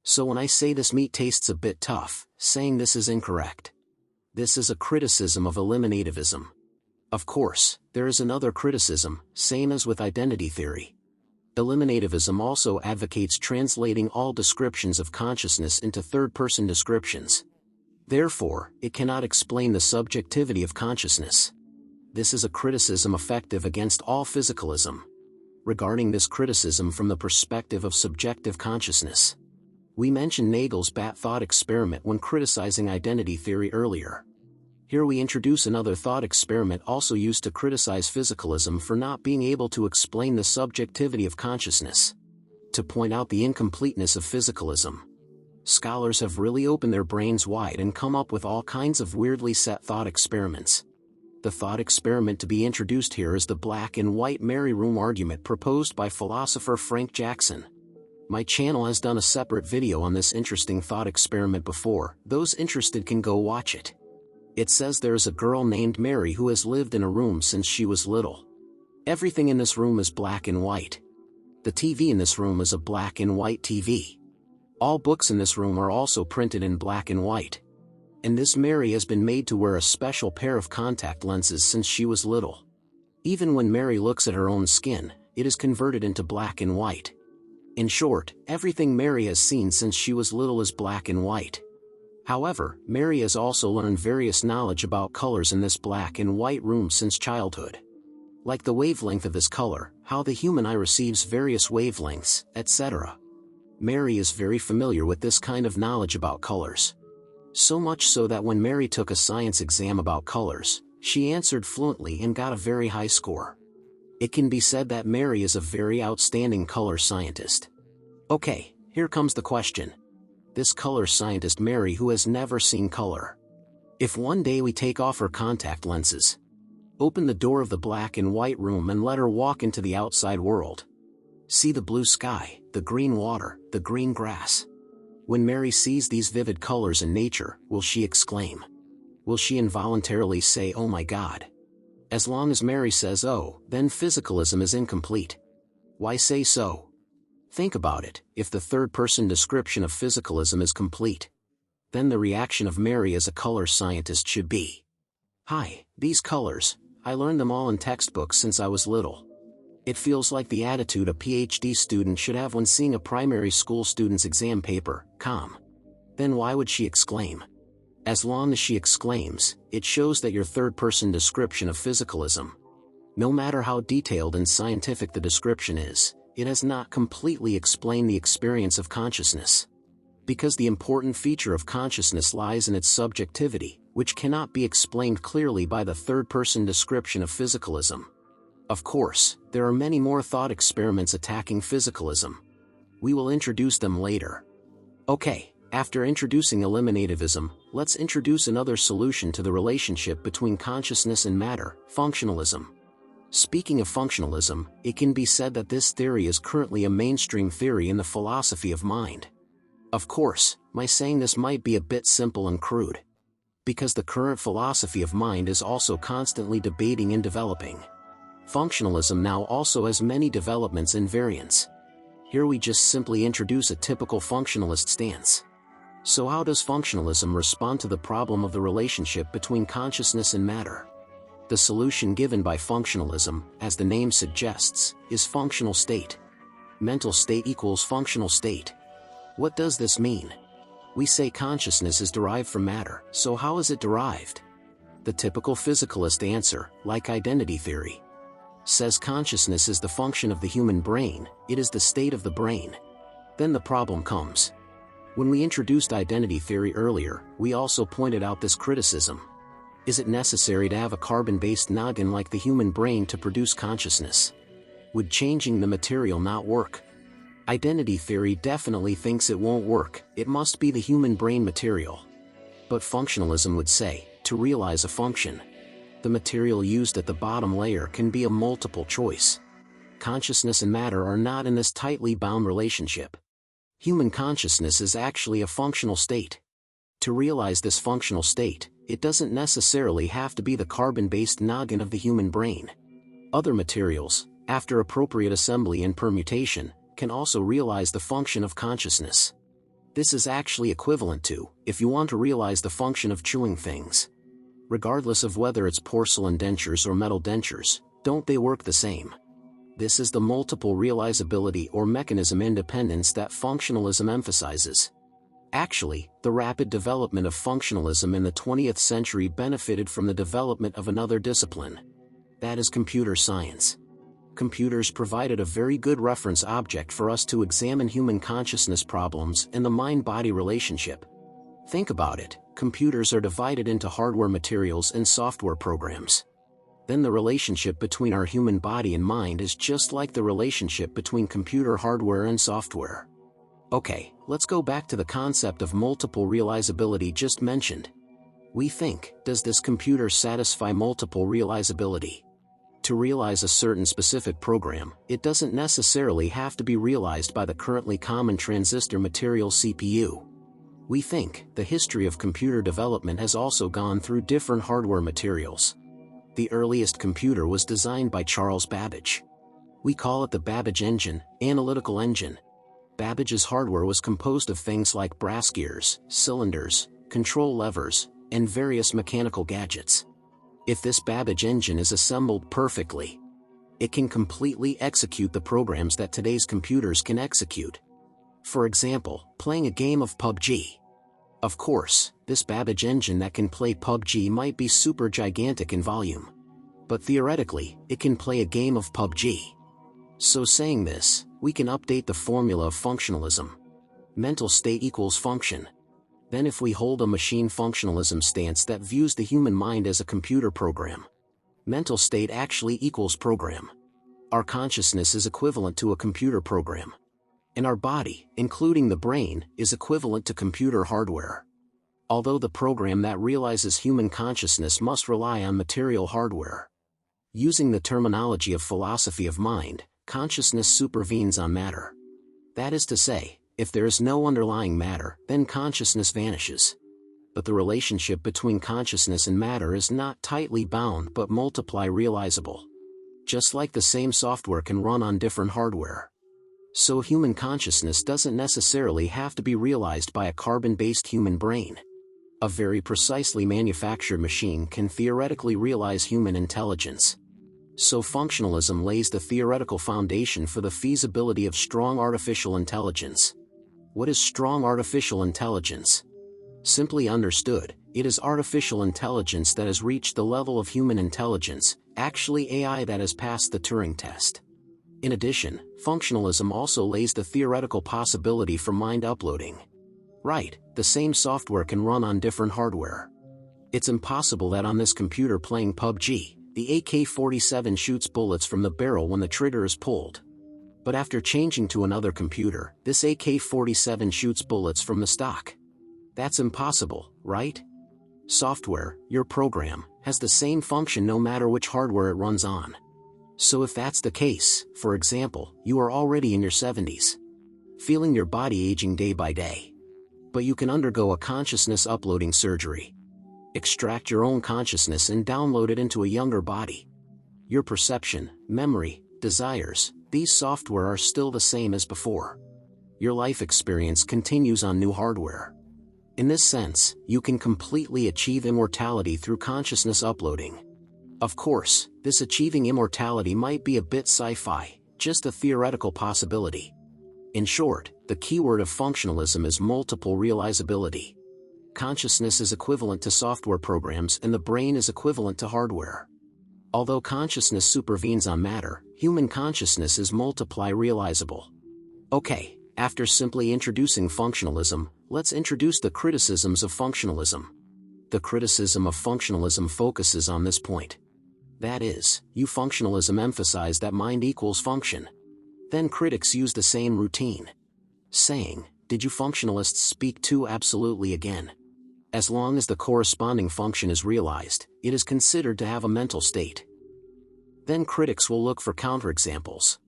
So when I say this meat tastes a bit tough, saying this is incorrect. This is a criticism of eliminativism. Of course, there is another criticism, same as with identity theory. Eliminativism also advocates translating all descriptions of consciousness into third-person descriptions. Therefore, it cannot explain the subjectivity of consciousness. This is a criticism effective against all physicalism. regarding this criticism from the perspective of subjective consciousness. We mentioned Nagel's bat thought experiment when criticizing identity theory earlier. Here we introduce another thought experiment also used to criticize physicalism for not being able to explain the subjectivity of consciousness. To point out the incompleteness of physicalism, scholars have really opened their brains wide and come up with all kinds of weirdly set thought experiments. The thought experiment to be introduced here is the black and white Mary room argument proposed by philosopher Frank Jackson. My channel has done a separate video on this interesting thought experiment before. Those interested can go watch it. It says there is a girl named Mary who has lived in a room since she was little. Everything in this room is black and white. The TV in this room is a black and white TV. All books in this room are also printed in black and white. And this Mary has been made to wear a special pair of contact lenses since she was little. Even when Mary looks at her own skin, it is converted into black and white. In short, everything Mary has seen since she was little is black and white. However, Mary has also learned various knowledge about colors in this black and white room since childhood. Like the wavelength of this color, how the human eye receives various wavelengths, etc. Mary is very familiar with this kind of knowledge about colors. So much so that when Mary took a science exam about colors, she answered fluently and got a very high score. It can be said that Mary is a very outstanding color scientist. Okay, here comes the question. This color scientist Mary who has never seen color. If one day we take off her contact lenses, open the door of the black and white room and let her walk into the outside world. See the blue sky, the green water, the green grass. When Mary sees these vivid colors in nature, will she exclaim? Will she involuntarily say, "Oh my God"? As long as Mary says "oh," then physicalism is incomplete. Why say so? Think about it. If the third-person description of physicalism is complete, then the reaction of Mary as a color scientist should be, "Hi, these colors, I learned them all in textbooks since I was little." It feels like the attitude a PhD student should have when seeing a primary school student's exam paper, calm. Then why would she exclaim? As long as she exclaims, it shows that your third-person description of physicalism, no matter how detailed and scientific the description is, it has not completely explained the experience of consciousness. Because the important feature of consciousness lies in its subjectivity, which cannot be explained clearly by the third-person description of physicalism. Of course, there are many more thought experiments attacking physicalism. We will introduce them later. Okay, after introducing eliminativism, let's introduce another solution to the relationship between consciousness and matter, functionalism. Speaking of functionalism, it can be said that this theory is currently a mainstream theory in the philosophy of mind. Of course, my saying this might be a bit simple and crude, because the current philosophy of mind is also constantly debating and developing. Functionalism now also has many developments and variants. Here we just simply introduce a typical functionalist stance. So how does functionalism respond to the problem of the relationship between consciousness and matter? The solution given by functionalism, as the name suggests, is functional state. Mental state equals functional state. What does this mean? We say consciousness is derived from matter, so how is it derived? The typical physicalist answer, like identity theory, says consciousness is the function of the human brain, it is the state of the brain. Then the problem comes. When we introduced identity theory earlier, we also pointed out this criticism. Is it necessary to have a carbon-based noggin like the human brain to produce consciousness? Would changing the material not work? Identity theory definitely thinks it won't work, it must be the human brain material. But functionalism would say, to realize a function, the material used at the bottom layer can be a multiple choice. Consciousness and matter are not in this tightly bound relationship. Human consciousness is actually a functional state. To realize this functional state, it doesn't necessarily have to be the carbon-based noggin of the human brain. Other materials, after appropriate assembly and permutation, can also realize the function of consciousness. This is actually equivalent to, if you want to realize the function of chewing things. Regardless of whether it's porcelain dentures or metal dentures, don't they work the same? This is the multiple realizability or mechanism independence that functionalism emphasizes. Actually, the rapid development of functionalism in the 20th century benefited from the development of another discipline. That is computer science. Computers provided a very good reference object for us to examine human consciousness problems and the mind-body relationship. Think about it, computers are divided into hardware materials and software programs. Then the relationship between our human body and mind is just like the relationship between computer hardware and software. Okay, let's go back to the concept of multiple realizability just mentioned. We think, does this computer satisfy multiple realizability? To realize a certain specific program, it doesn't necessarily have to be realized by the currently common transistor material CPU. We think, the history of computer development has also gone through different hardware materials. The earliest computer was designed by Charles Babbage. We call it the Babbage engine, analytical engine. Babbage's hardware was composed of things like brass gears, cylinders, control levers, and various mechanical gadgets. If this Babbage engine is assembled perfectly, it can completely execute the programs that today's computers can execute. For example, playing a game of PUBG. Of course, this Babbage engine that can play PUBG might be super gigantic in volume. But theoretically, it can play a game of PUBG. So saying this, we can update the formula of functionalism. Mental state equals function. Then if we hold a machine functionalism stance that views the human mind as a computer program, mental state actually equals program. Our consciousness is equivalent to a computer program. And our body, including the brain, is equivalent to computer hardware. Although the program that realizes human consciousness must rely on material hardware. Using the terminology of philosophy of mind, consciousness supervenes on matter. That is to say, if there is no underlying matter, then consciousness vanishes. But the relationship between consciousness and matter is not tightly bound but multiply realizable. Just like the same software can run on different hardware. So human consciousness doesn't necessarily have to be realized by a carbon-based human brain. A very precisely manufactured machine can theoretically realize human intelligence. So functionalism lays the theoretical foundation for the feasibility of strong artificial intelligence. What is strong artificial intelligence? Simply understood, it is artificial intelligence that has reached the level of human intelligence, actually AI that has passed the Turing test. In addition, functionalism also lays the theoretical possibility for mind uploading. Right, the same software can run on different hardware. It's impossible that on this computer playing PUBG, the AK-47 shoots bullets from the barrel when the trigger is pulled. But after changing to another computer, this AK-47 shoots bullets from the stock. That's impossible, right? Software, your program, has the same function no matter which hardware it runs on. So if that's the case, for example, you are already in your 70s, feeling your body aging day by day. But you can undergo a consciousness uploading surgery. Extract your own consciousness and download it into a younger body. Your perception, memory, desires, these software are still the same as before. Your life experience continues on new hardware. In this sense, you can completely achieve immortality through consciousness uploading. Of course, this achieving immortality might be a bit sci-fi, just a theoretical possibility. In short, the keyword of functionalism is multiple realizability. Consciousness is equivalent to software programs and the brain is equivalent to hardware. Although consciousness supervenes on matter, human consciousness is multiply realizable. Okay, after simply introducing functionalism, let's introduce the criticisms of functionalism. The criticism of functionalism focuses on this point. That is, functionalism emphasize that mind equals function. Then critics use the same routine, saying, did you functionalists speak too absolutely again? As long as the corresponding function is realized, it is considered to have a mental state. Then critics will look for counterexamples.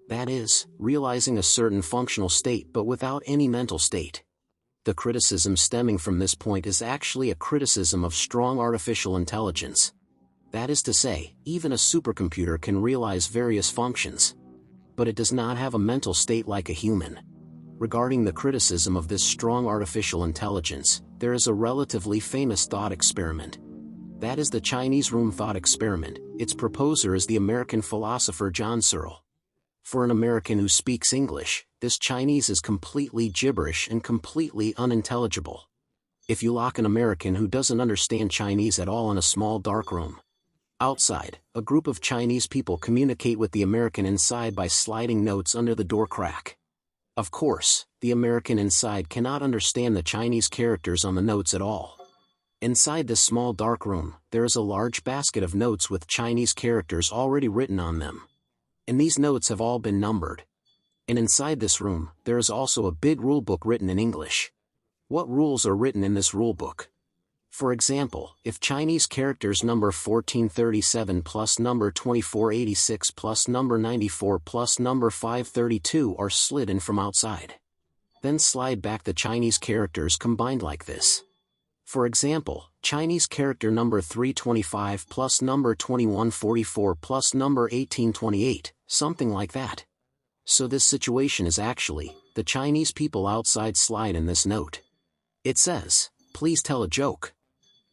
That is, realizing a certain functional state but without any mental state. The criticism stemming from this point is actually a criticism of strong artificial intelligence. That is to say, even a supercomputer can realize various functions. But it does not have a mental state like a human. Regarding the criticism of this strong artificial intelligence, there is a relatively famous thought experiment. That is the Chinese room thought experiment. Its proposer is the American philosopher John Searle. For an American who speaks English, this Chinese is completely gibberish and completely unintelligible. If you lock an American who doesn't understand Chinese at all in a small dark room, Outside, a group of Chinese people communicate with the American inside by sliding notes under the door crack. Of course, the American inside cannot understand the Chinese characters on the notes at all. Inside this small dark room, there is a large basket of notes with Chinese characters already written on them. And these notes have all been numbered. And inside this room, there is also a big rule book written in English. What rules are written in this rule book? For example, if Chinese characters number 1437 plus number 2486 plus number 94 plus number 532 are slid in from outside, then slide back the Chinese characters combined like this. For example, Chinese character number 325 plus number 2144 plus number 1828, something like that. So this situation is actually, the Chinese people outside slide in this note. It says, "Please tell a joke."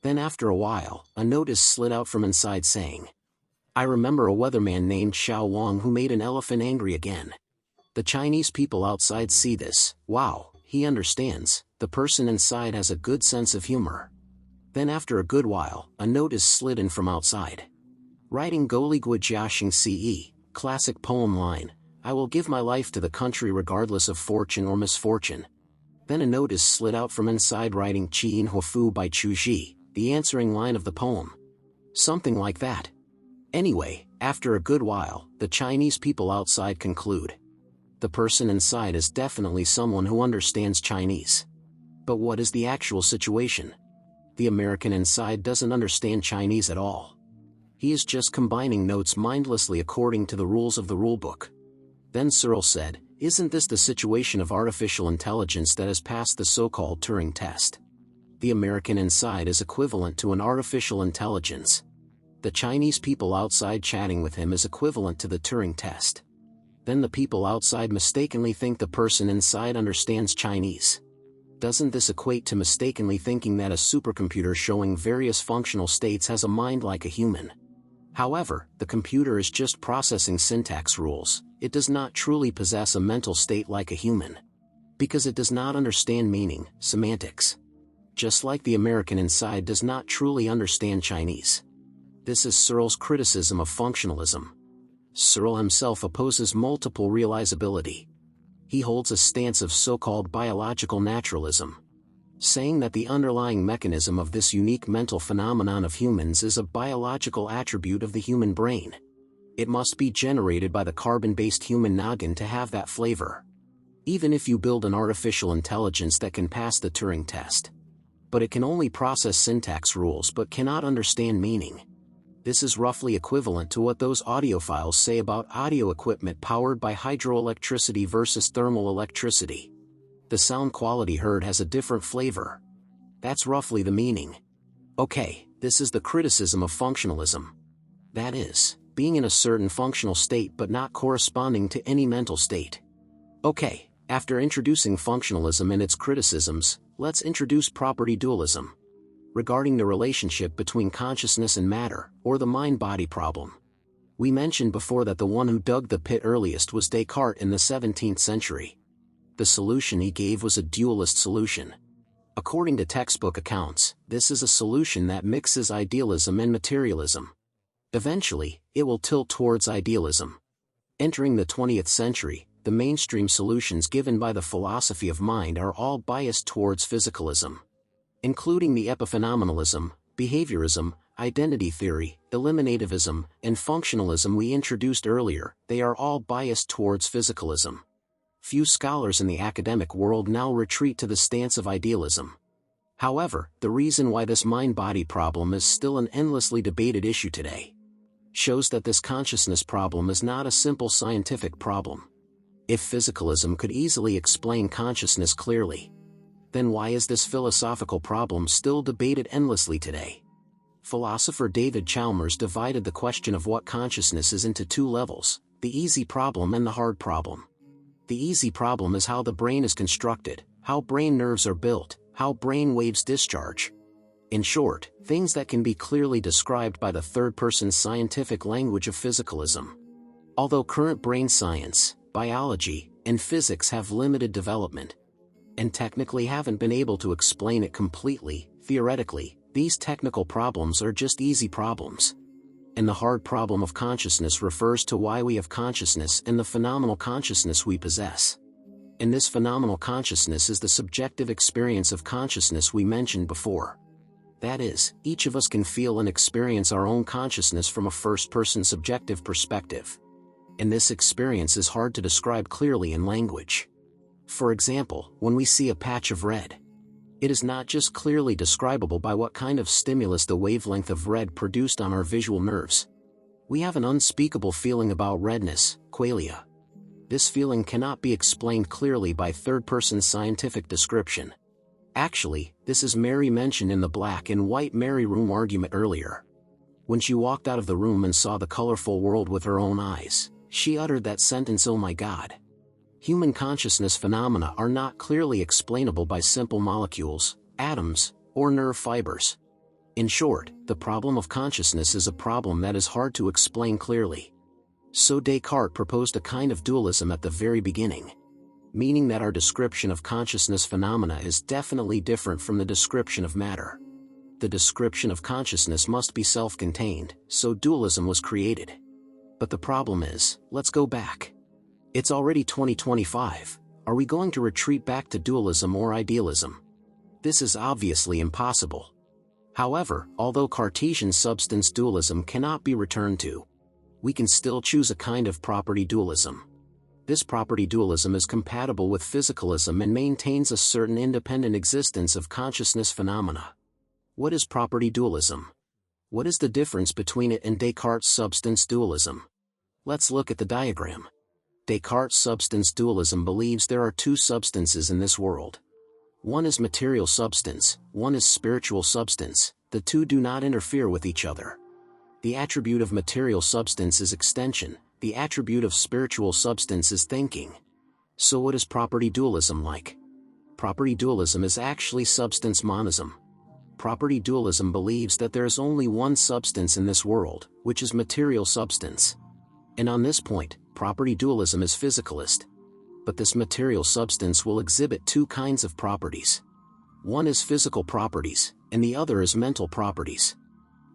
Then after a while, a note is slid out from inside saying, "I remember a weatherman named Xiao Wang who made an elephant angry again." The Chinese people outside see this. Wow, he understands, the person inside has a good sense of humor. Then after a good while, a note is slid in from outside. Writing Goli Gua Jiaxing Ce, classic poem line, "I will give my life to the country regardless of fortune or misfortune." Then a note is slid out from inside writing Qi In Huofu by Chu Ji, the answering line of the poem. Something like that. Anyway, after a good while, the Chinese people outside conclude, the person inside is definitely someone who understands Chinese. But what is the actual situation? The American inside doesn't understand Chinese at all. He is just combining notes mindlessly according to the rules of the rulebook. Then Searle said, "Isn't this the situation of artificial intelligence that has passed the so-called Turing test?" The American inside is equivalent to an artificial intelligence. The Chinese people outside chatting with him is equivalent to the Turing test. Then the people outside mistakenly think the person inside understands Chinese. Doesn't this equate to mistakenly thinking that a supercomputer showing various functional states has a mind like a human? However, the computer is just processing syntax rules. It does not truly possess a mental state like a human. Because it does not understand meaning, semantics. Just like the American inside does not truly understand Chinese. This is Searle's criticism of functionalism. Searle himself opposes multiple realizability. He holds a stance of so-called biological naturalism, saying that the underlying mechanism of this unique mental phenomenon of humans is a biological attribute of the human brain. It must be generated by the carbon-based human noggin to have that flavor. Even if you build an artificial intelligence that can pass the Turing test, but it can only process syntax rules but cannot understand meaning. This is roughly equivalent to what those audiophiles say about audio equipment powered by hydroelectricity versus thermal electricity. The sound quality heard has a different flavor. That's roughly the meaning. Okay, this is the criticism of functionalism. That is, being in a certain functional state but not corresponding to any mental state. Okay, after introducing functionalism and its criticisms, let's introduce property dualism. Regarding the relationship between consciousness and matter, or the mind-body problem. We mentioned before that the one who dug the pit earliest was Descartes in the 17th century. The solution he gave was a dualist solution. According to textbook accounts, this is a solution that mixes idealism and materialism. Eventually, it will tilt towards idealism. Entering the 20th century, the mainstream solutions given by the philosophy of mind are all biased towards physicalism. Including the epiphenomenalism, behaviorism, identity theory, eliminativism, and functionalism we introduced earlier, they are all biased towards physicalism. Few scholars in the academic world now retreat to the stance of idealism. However, the reason why this mind-body problem is still an endlessly debated issue today shows that this consciousness problem is not a simple scientific problem. If physicalism could easily explain consciousness clearly, then why is this philosophical problem still debated endlessly today? Philosopher David Chalmers divided the question of what consciousness is into two levels, the easy problem and the hard problem. The easy problem is how the brain is constructed, how brain nerves are built, how brain waves discharge. In short, things that can be clearly described by the third-person scientific language of physicalism. Although current brain science, biology, and physics have limited development, and technically haven't been able to explain it completely, theoretically, these technical problems are just easy problems. and the hard problem of consciousness refers to why we have consciousness and the phenomenal consciousness we possess. And this phenomenal consciousness is the subjective experience of consciousness we mentioned before. That is, each of us can feel and experience our own consciousness from a first-person subjective perspective. And this experience is hard to describe clearly in language. For example, when we see a patch of red, it is not just clearly describable by what kind of stimulus the wavelength of red produced on our visual nerves. We have an unspeakable feeling about redness, qualia. This feeling cannot be explained clearly by third-person scientific description. Actually, this is Mary mentioned in the black and white Mary room argument earlier. When she walked out of the room and saw the colorful world with her own eyes, she uttered that sentence, "Oh my God." Human consciousness phenomena are not clearly explainable by simple molecules, atoms, or nerve fibers. In short, the problem of consciousness is a problem that is hard to explain clearly. So Descartes proposed a kind of dualism at the very beginning, meaning that our description of consciousness phenomena is definitely different from the description of matter. The description of consciousness must be self-contained, so dualism was created. But the problem is, let's go back. It's already 2025, are we going to retreat back to dualism or idealism? This is obviously impossible. However, although Cartesian substance dualism cannot be returned to, we can still choose a kind of property dualism. This property dualism is compatible with physicalism and maintains a certain independent existence of consciousness phenomena. What is property dualism? What is the difference between it and Descartes' substance dualism? Let's look at the diagram. Descartes' substance dualism believes there are two substances in this world. One is material substance, one is spiritual substance. The two do not interfere with each other. The attribute of material substance is extension, the attribute of spiritual substance is thinking. So what is property dualism like? Property dualism is actually substance monism. Property dualism believes that there is only one substance in this world, which is material substance. And on this point, property dualism is physicalist. But this material substance will exhibit two kinds of properties. One is physical properties, and the other is mental properties.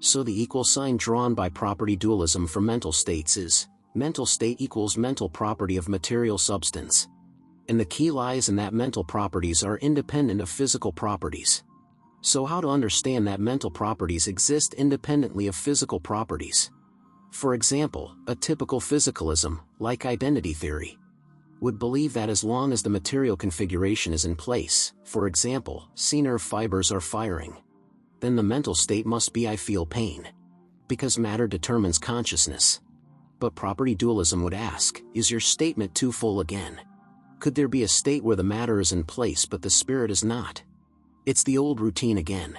So the equal sign drawn by property dualism for mental states is, mental state equals mental property of material substance. And the key lies in that mental properties are independent of physical properties. So how to understand that mental properties exist independently of physical properties? For example, a typical physicalism, like identity theory, would believe that as long as the material configuration is in place, for example, C nerve fibers are firing, then the mental state must be I feel pain. Because matter determines consciousness. But property dualism would ask, is your statement too full again? Could there be a state where the matter is in place but the spirit is not? It's the old routine again.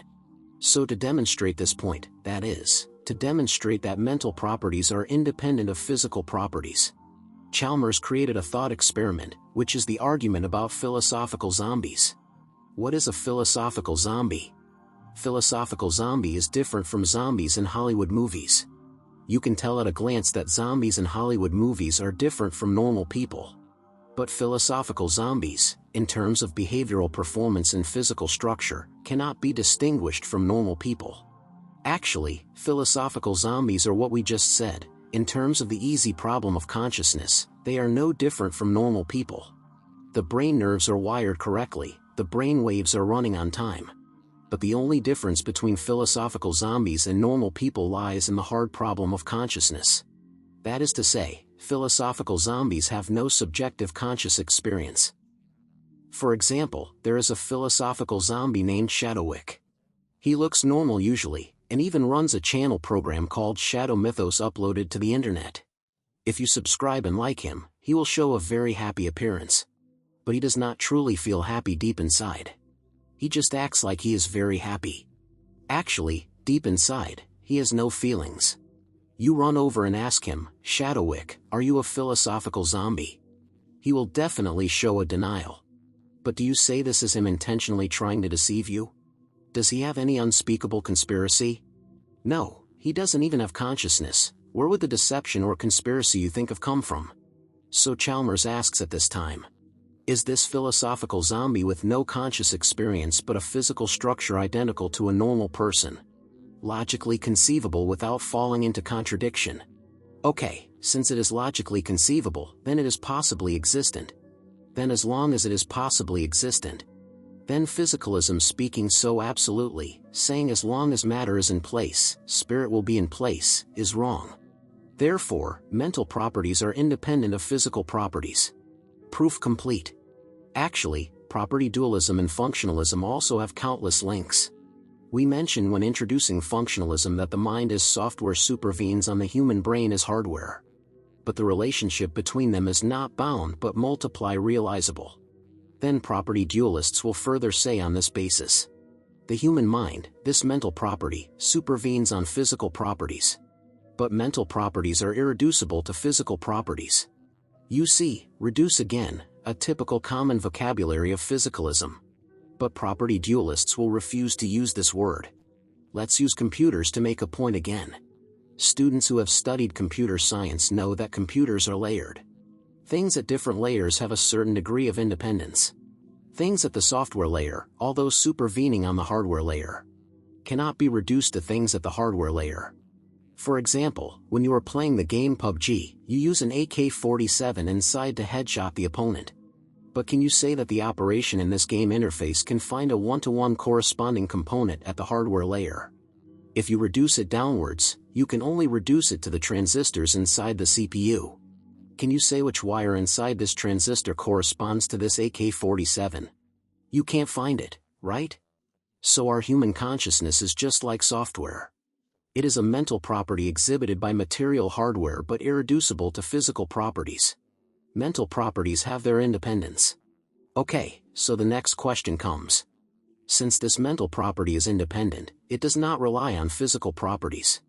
So to demonstrate this point, that is, to demonstrate that mental properties are independent of physical properties, Chalmers created a thought experiment, which is the argument about philosophical zombies. What is a philosophical zombie? Philosophical zombie is different from zombies in Hollywood movies. You can tell at a glance that zombies in Hollywood movies are different from normal people. But philosophical zombies, in terms of behavioral performance and physical structure, cannot be distinguished from normal people. Actually, philosophical zombies are what we just said. In terms of the easy problem of consciousness, they are no different from normal people. The brain nerves are wired correctly, the brain waves are running on time. But the only difference between philosophical zombies and normal people lies in the hard problem of consciousness. That is to say, philosophical zombies have no subjective conscious experience. For example, there is a philosophical zombie named Shadowwick. He looks normal usually, and even runs a channel program called Shadow Mythos uploaded to the internet. If you subscribe and like him, he will show a very happy appearance. But he does not truly feel happy deep inside. He just acts like he is very happy. Actually, deep inside, he has no feelings. You run over and ask him, Shadowwick, are you a philosophical zombie? He will definitely show a denial. But do you say this is him intentionally trying to deceive you? Does he have any unspeakable conspiracy? No, he doesn't even have consciousness. Where would the deception or conspiracy you think of come from? So Chalmers asks at this time, is this philosophical zombie with no conscious experience but a physical structure identical to a normal person? Logically conceivable without falling into contradiction. Okay, since it is logically conceivable, then it is possibly existent. Then as long as it is possibly existent, then physicalism speaking so absolutely, saying as long as matter is in place, spirit will be in place, is wrong. Therefore, mental properties are independent of physical properties. Proof complete. Actually, property dualism and functionalism also have countless links. We mentioned when introducing functionalism that the mind as software supervenes on the human brain as hardware. But the relationship between them is not bound but multiply realizable. Then property dualists will further say on this basis. The human mind, this mental property, supervenes on physical properties. But mental properties are irreducible to physical properties. You see, reduce again, a typical common vocabulary of physicalism. But property dualists will refuse to use this word. Let's use computers to make a point again. Students who have studied computer science know that computers are layered. Things at different layers have a certain degree of independence. Things at the software layer, although supervening on the hardware layer, cannot be reduced to things at the hardware layer. For example, when you are playing the game PUBG, you use an AK-47 inside to headshot the opponent. But can you say that the operation in this game interface can find a one-to-one corresponding component at the hardware layer? If you reduce it downwards, you can only reduce it to the transistors inside the CPU. Can you say which wire inside this transistor corresponds to this AK-47? You can't find it, right? So our human consciousness is just like software. It is a mental property exhibited by material hardware but irreducible to physical properties. Mental properties have their independence. Okay, so the next question comes. Since this mental property is independent, it does not rely on physical properties.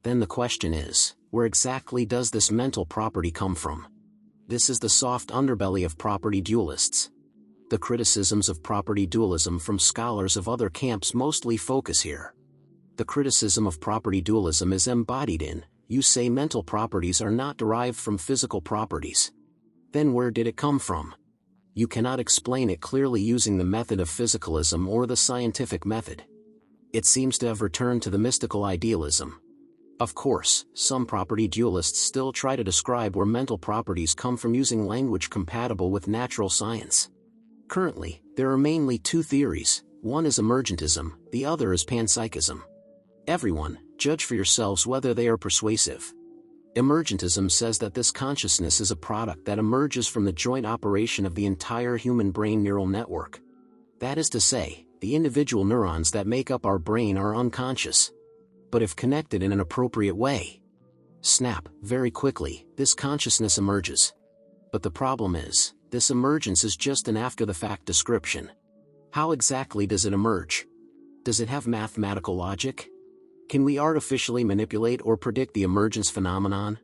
Then the question is, where exactly does this mental property come from? This is the soft underbelly of property dualists. The criticisms of property dualism from scholars of other camps mostly focus here. The criticism of property dualism is embodied in, you say mental properties are not derived from physical properties. Then where did it come from? You cannot explain it clearly using the method of physicalism or the scientific method. It seems to have returned to the mystical idealism. Of course, some property dualists still try to describe where mental properties come from using language compatible with natural science. Currently, there are mainly two theories, one is emergentism, the other is panpsychism. Everyone, judge for yourselves whether they are persuasive. Emergentism says that this consciousness is a product that emerges from the joint operation of the entire human brain neural network. That is to say, the individual neurons that make up our brain are unconscious. But if connected in an appropriate way, snap, very quickly, this consciousness emerges. But the problem is, this emergence is just an after-the-fact description. How exactly does it emerge? Does it have mathematical logic? Can we artificially manipulate or predict the emergence phenomenon?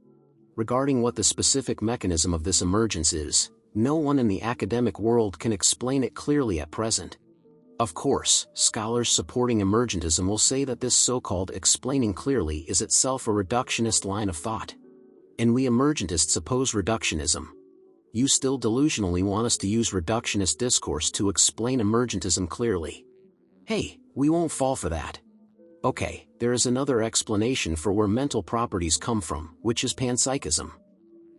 Regarding what the specific mechanism of this emergence is, no one in the academic world can explain it clearly at present. Of course, scholars supporting emergentism will say that this so-called explaining clearly is itself a reductionist line of thought. And we emergentists oppose reductionism. You still delusionally want us to use reductionist discourse to explain emergentism clearly. Hey, we won't fall for that. Okay, there is another explanation for where mental properties come from, which is panpsychism.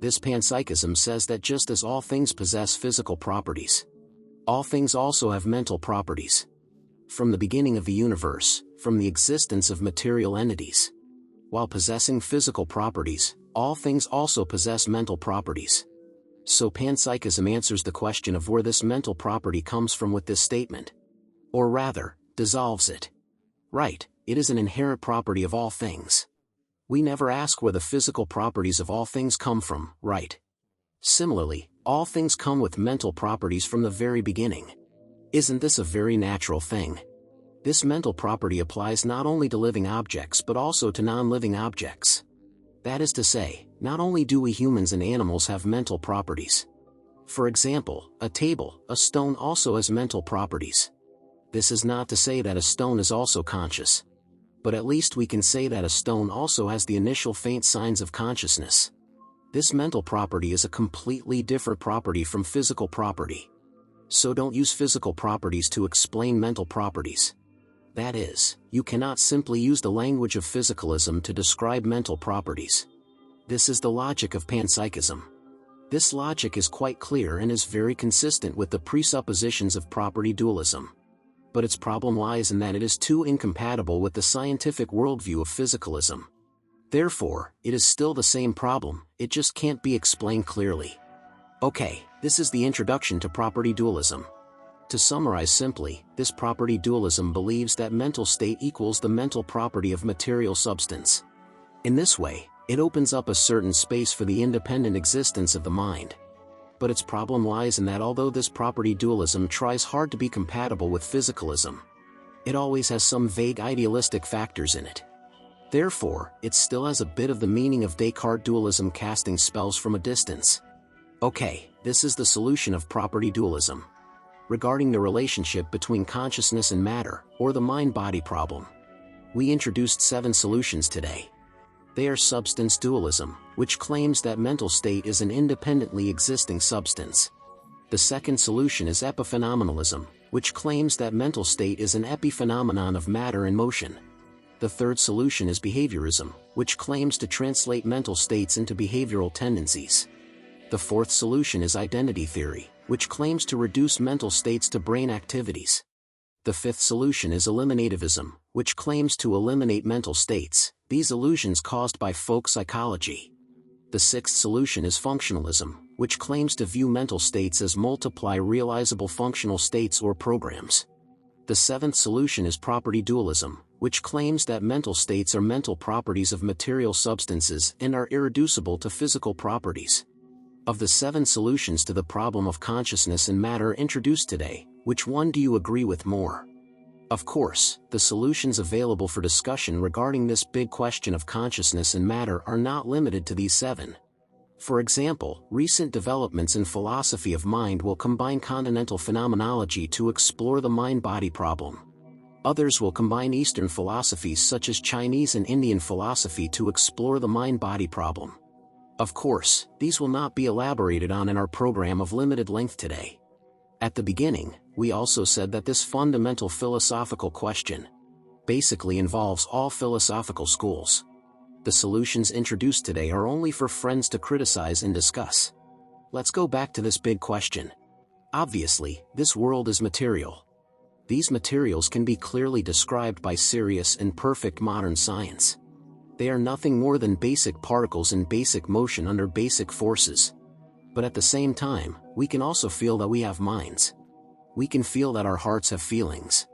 This panpsychism says that just as all things possess physical properties, all things also have mental properties. From the beginning of the universe, from the existence of material entities. While possessing physical properties, all things also possess mental properties. So panpsychism answers the question of where this mental property comes from with this statement. Or rather, dissolves it. Right, it is an inherent property of all things. We never ask where the physical properties of all things come from, right? Similarly, all things come with mental properties from the very beginning. Isn't this a very natural thing? This mental property applies not only to living objects but also to non-living objects. That is to say, not only do we humans and animals have mental properties. For example, a table, a stone also has mental properties. This is not to say that a stone is also conscious. But at least we can say that a stone also has the initial faint signs of consciousness. This mental property is a completely different property from physical property. So don't use physical properties to explain mental properties. That is, you cannot simply use the language of physicalism to describe mental properties. This is the logic of panpsychism. This logic is quite clear and is very consistent with the presuppositions of property dualism. But its problem lies in that it is too incompatible with the scientific worldview of physicalism. Therefore, it is still the same problem, it just can't be explained clearly. Okay, this is the introduction to property dualism. To summarize simply, this property dualism believes that mental state equals the mental property of material substance. In this way, it opens up a certain space for the independent existence of the mind. But its problem lies in that although this property dualism tries hard to be compatible with physicalism, it always has some vague idealistic factors in it. Therefore, it still has a bit of the meaning of Descartes dualism, casting spells from a distance. Okay, this is the solution of property dualism. Regarding the relationship between consciousness and matter, or the mind-body problem, we introduced 7 solutions today. They are substance dualism, which claims that mental state is an independently existing substance. The second solution is epiphenomenalism, which claims that mental state is an epiphenomenon of matter in motion. The third solution is behaviorism, which claims to translate mental states into behavioral tendencies. The fourth solution is identity theory, which claims to reduce mental states to brain activities. The fifth solution is eliminativism, which claims to eliminate mental states, these illusions caused by folk psychology. The sixth solution is functionalism, which claims to view mental states as multiply realizable functional states or programs. The seventh solution is property dualism, which claims that mental states are mental properties of material substances and are irreducible to physical properties. Of the 7 solutions to the problem of consciousness and matter introduced today, which one do you agree with more? Of course, the solutions available for discussion regarding this big question of consciousness and matter are not limited to these 7. For example, recent developments in philosophy of mind will combine continental phenomenology to explore the mind-body problem. Others will combine Eastern philosophies such as Chinese and Indian philosophy to explore the mind-body problem. Of course, these will not be elaborated on in our program of limited length today. At the beginning, we also said that this fundamental philosophical question basically involves all philosophical schools. The solutions introduced today are only for friends to criticize and discuss. Let's go back to this big question. Obviously, this world is material. These materials can be clearly described by serious and perfect modern science. They are nothing more than basic particles in basic motion under basic forces. But at the same time, we can also feel that we have minds. We can feel that our hearts have feelings.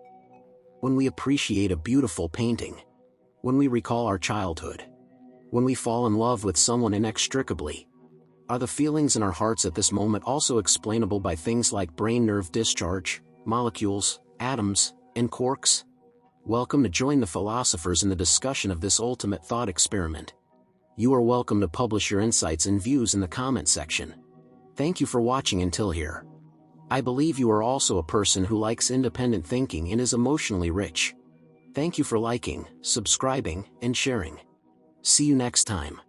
When we appreciate a beautiful painting. When we recall our childhood. When we fall in love with someone inextricably. Are the feelings in our hearts at this moment also explainable by things like brain nerve discharge, molecules, atoms, and quarks? Welcome to join the philosophers in the discussion of this ultimate thought experiment. You are welcome to publish your insights and views in the comment section. Thank you for watching until here. I believe you are also a person who likes independent thinking and is emotionally rich. Thank you for liking, subscribing, and sharing. See you next time.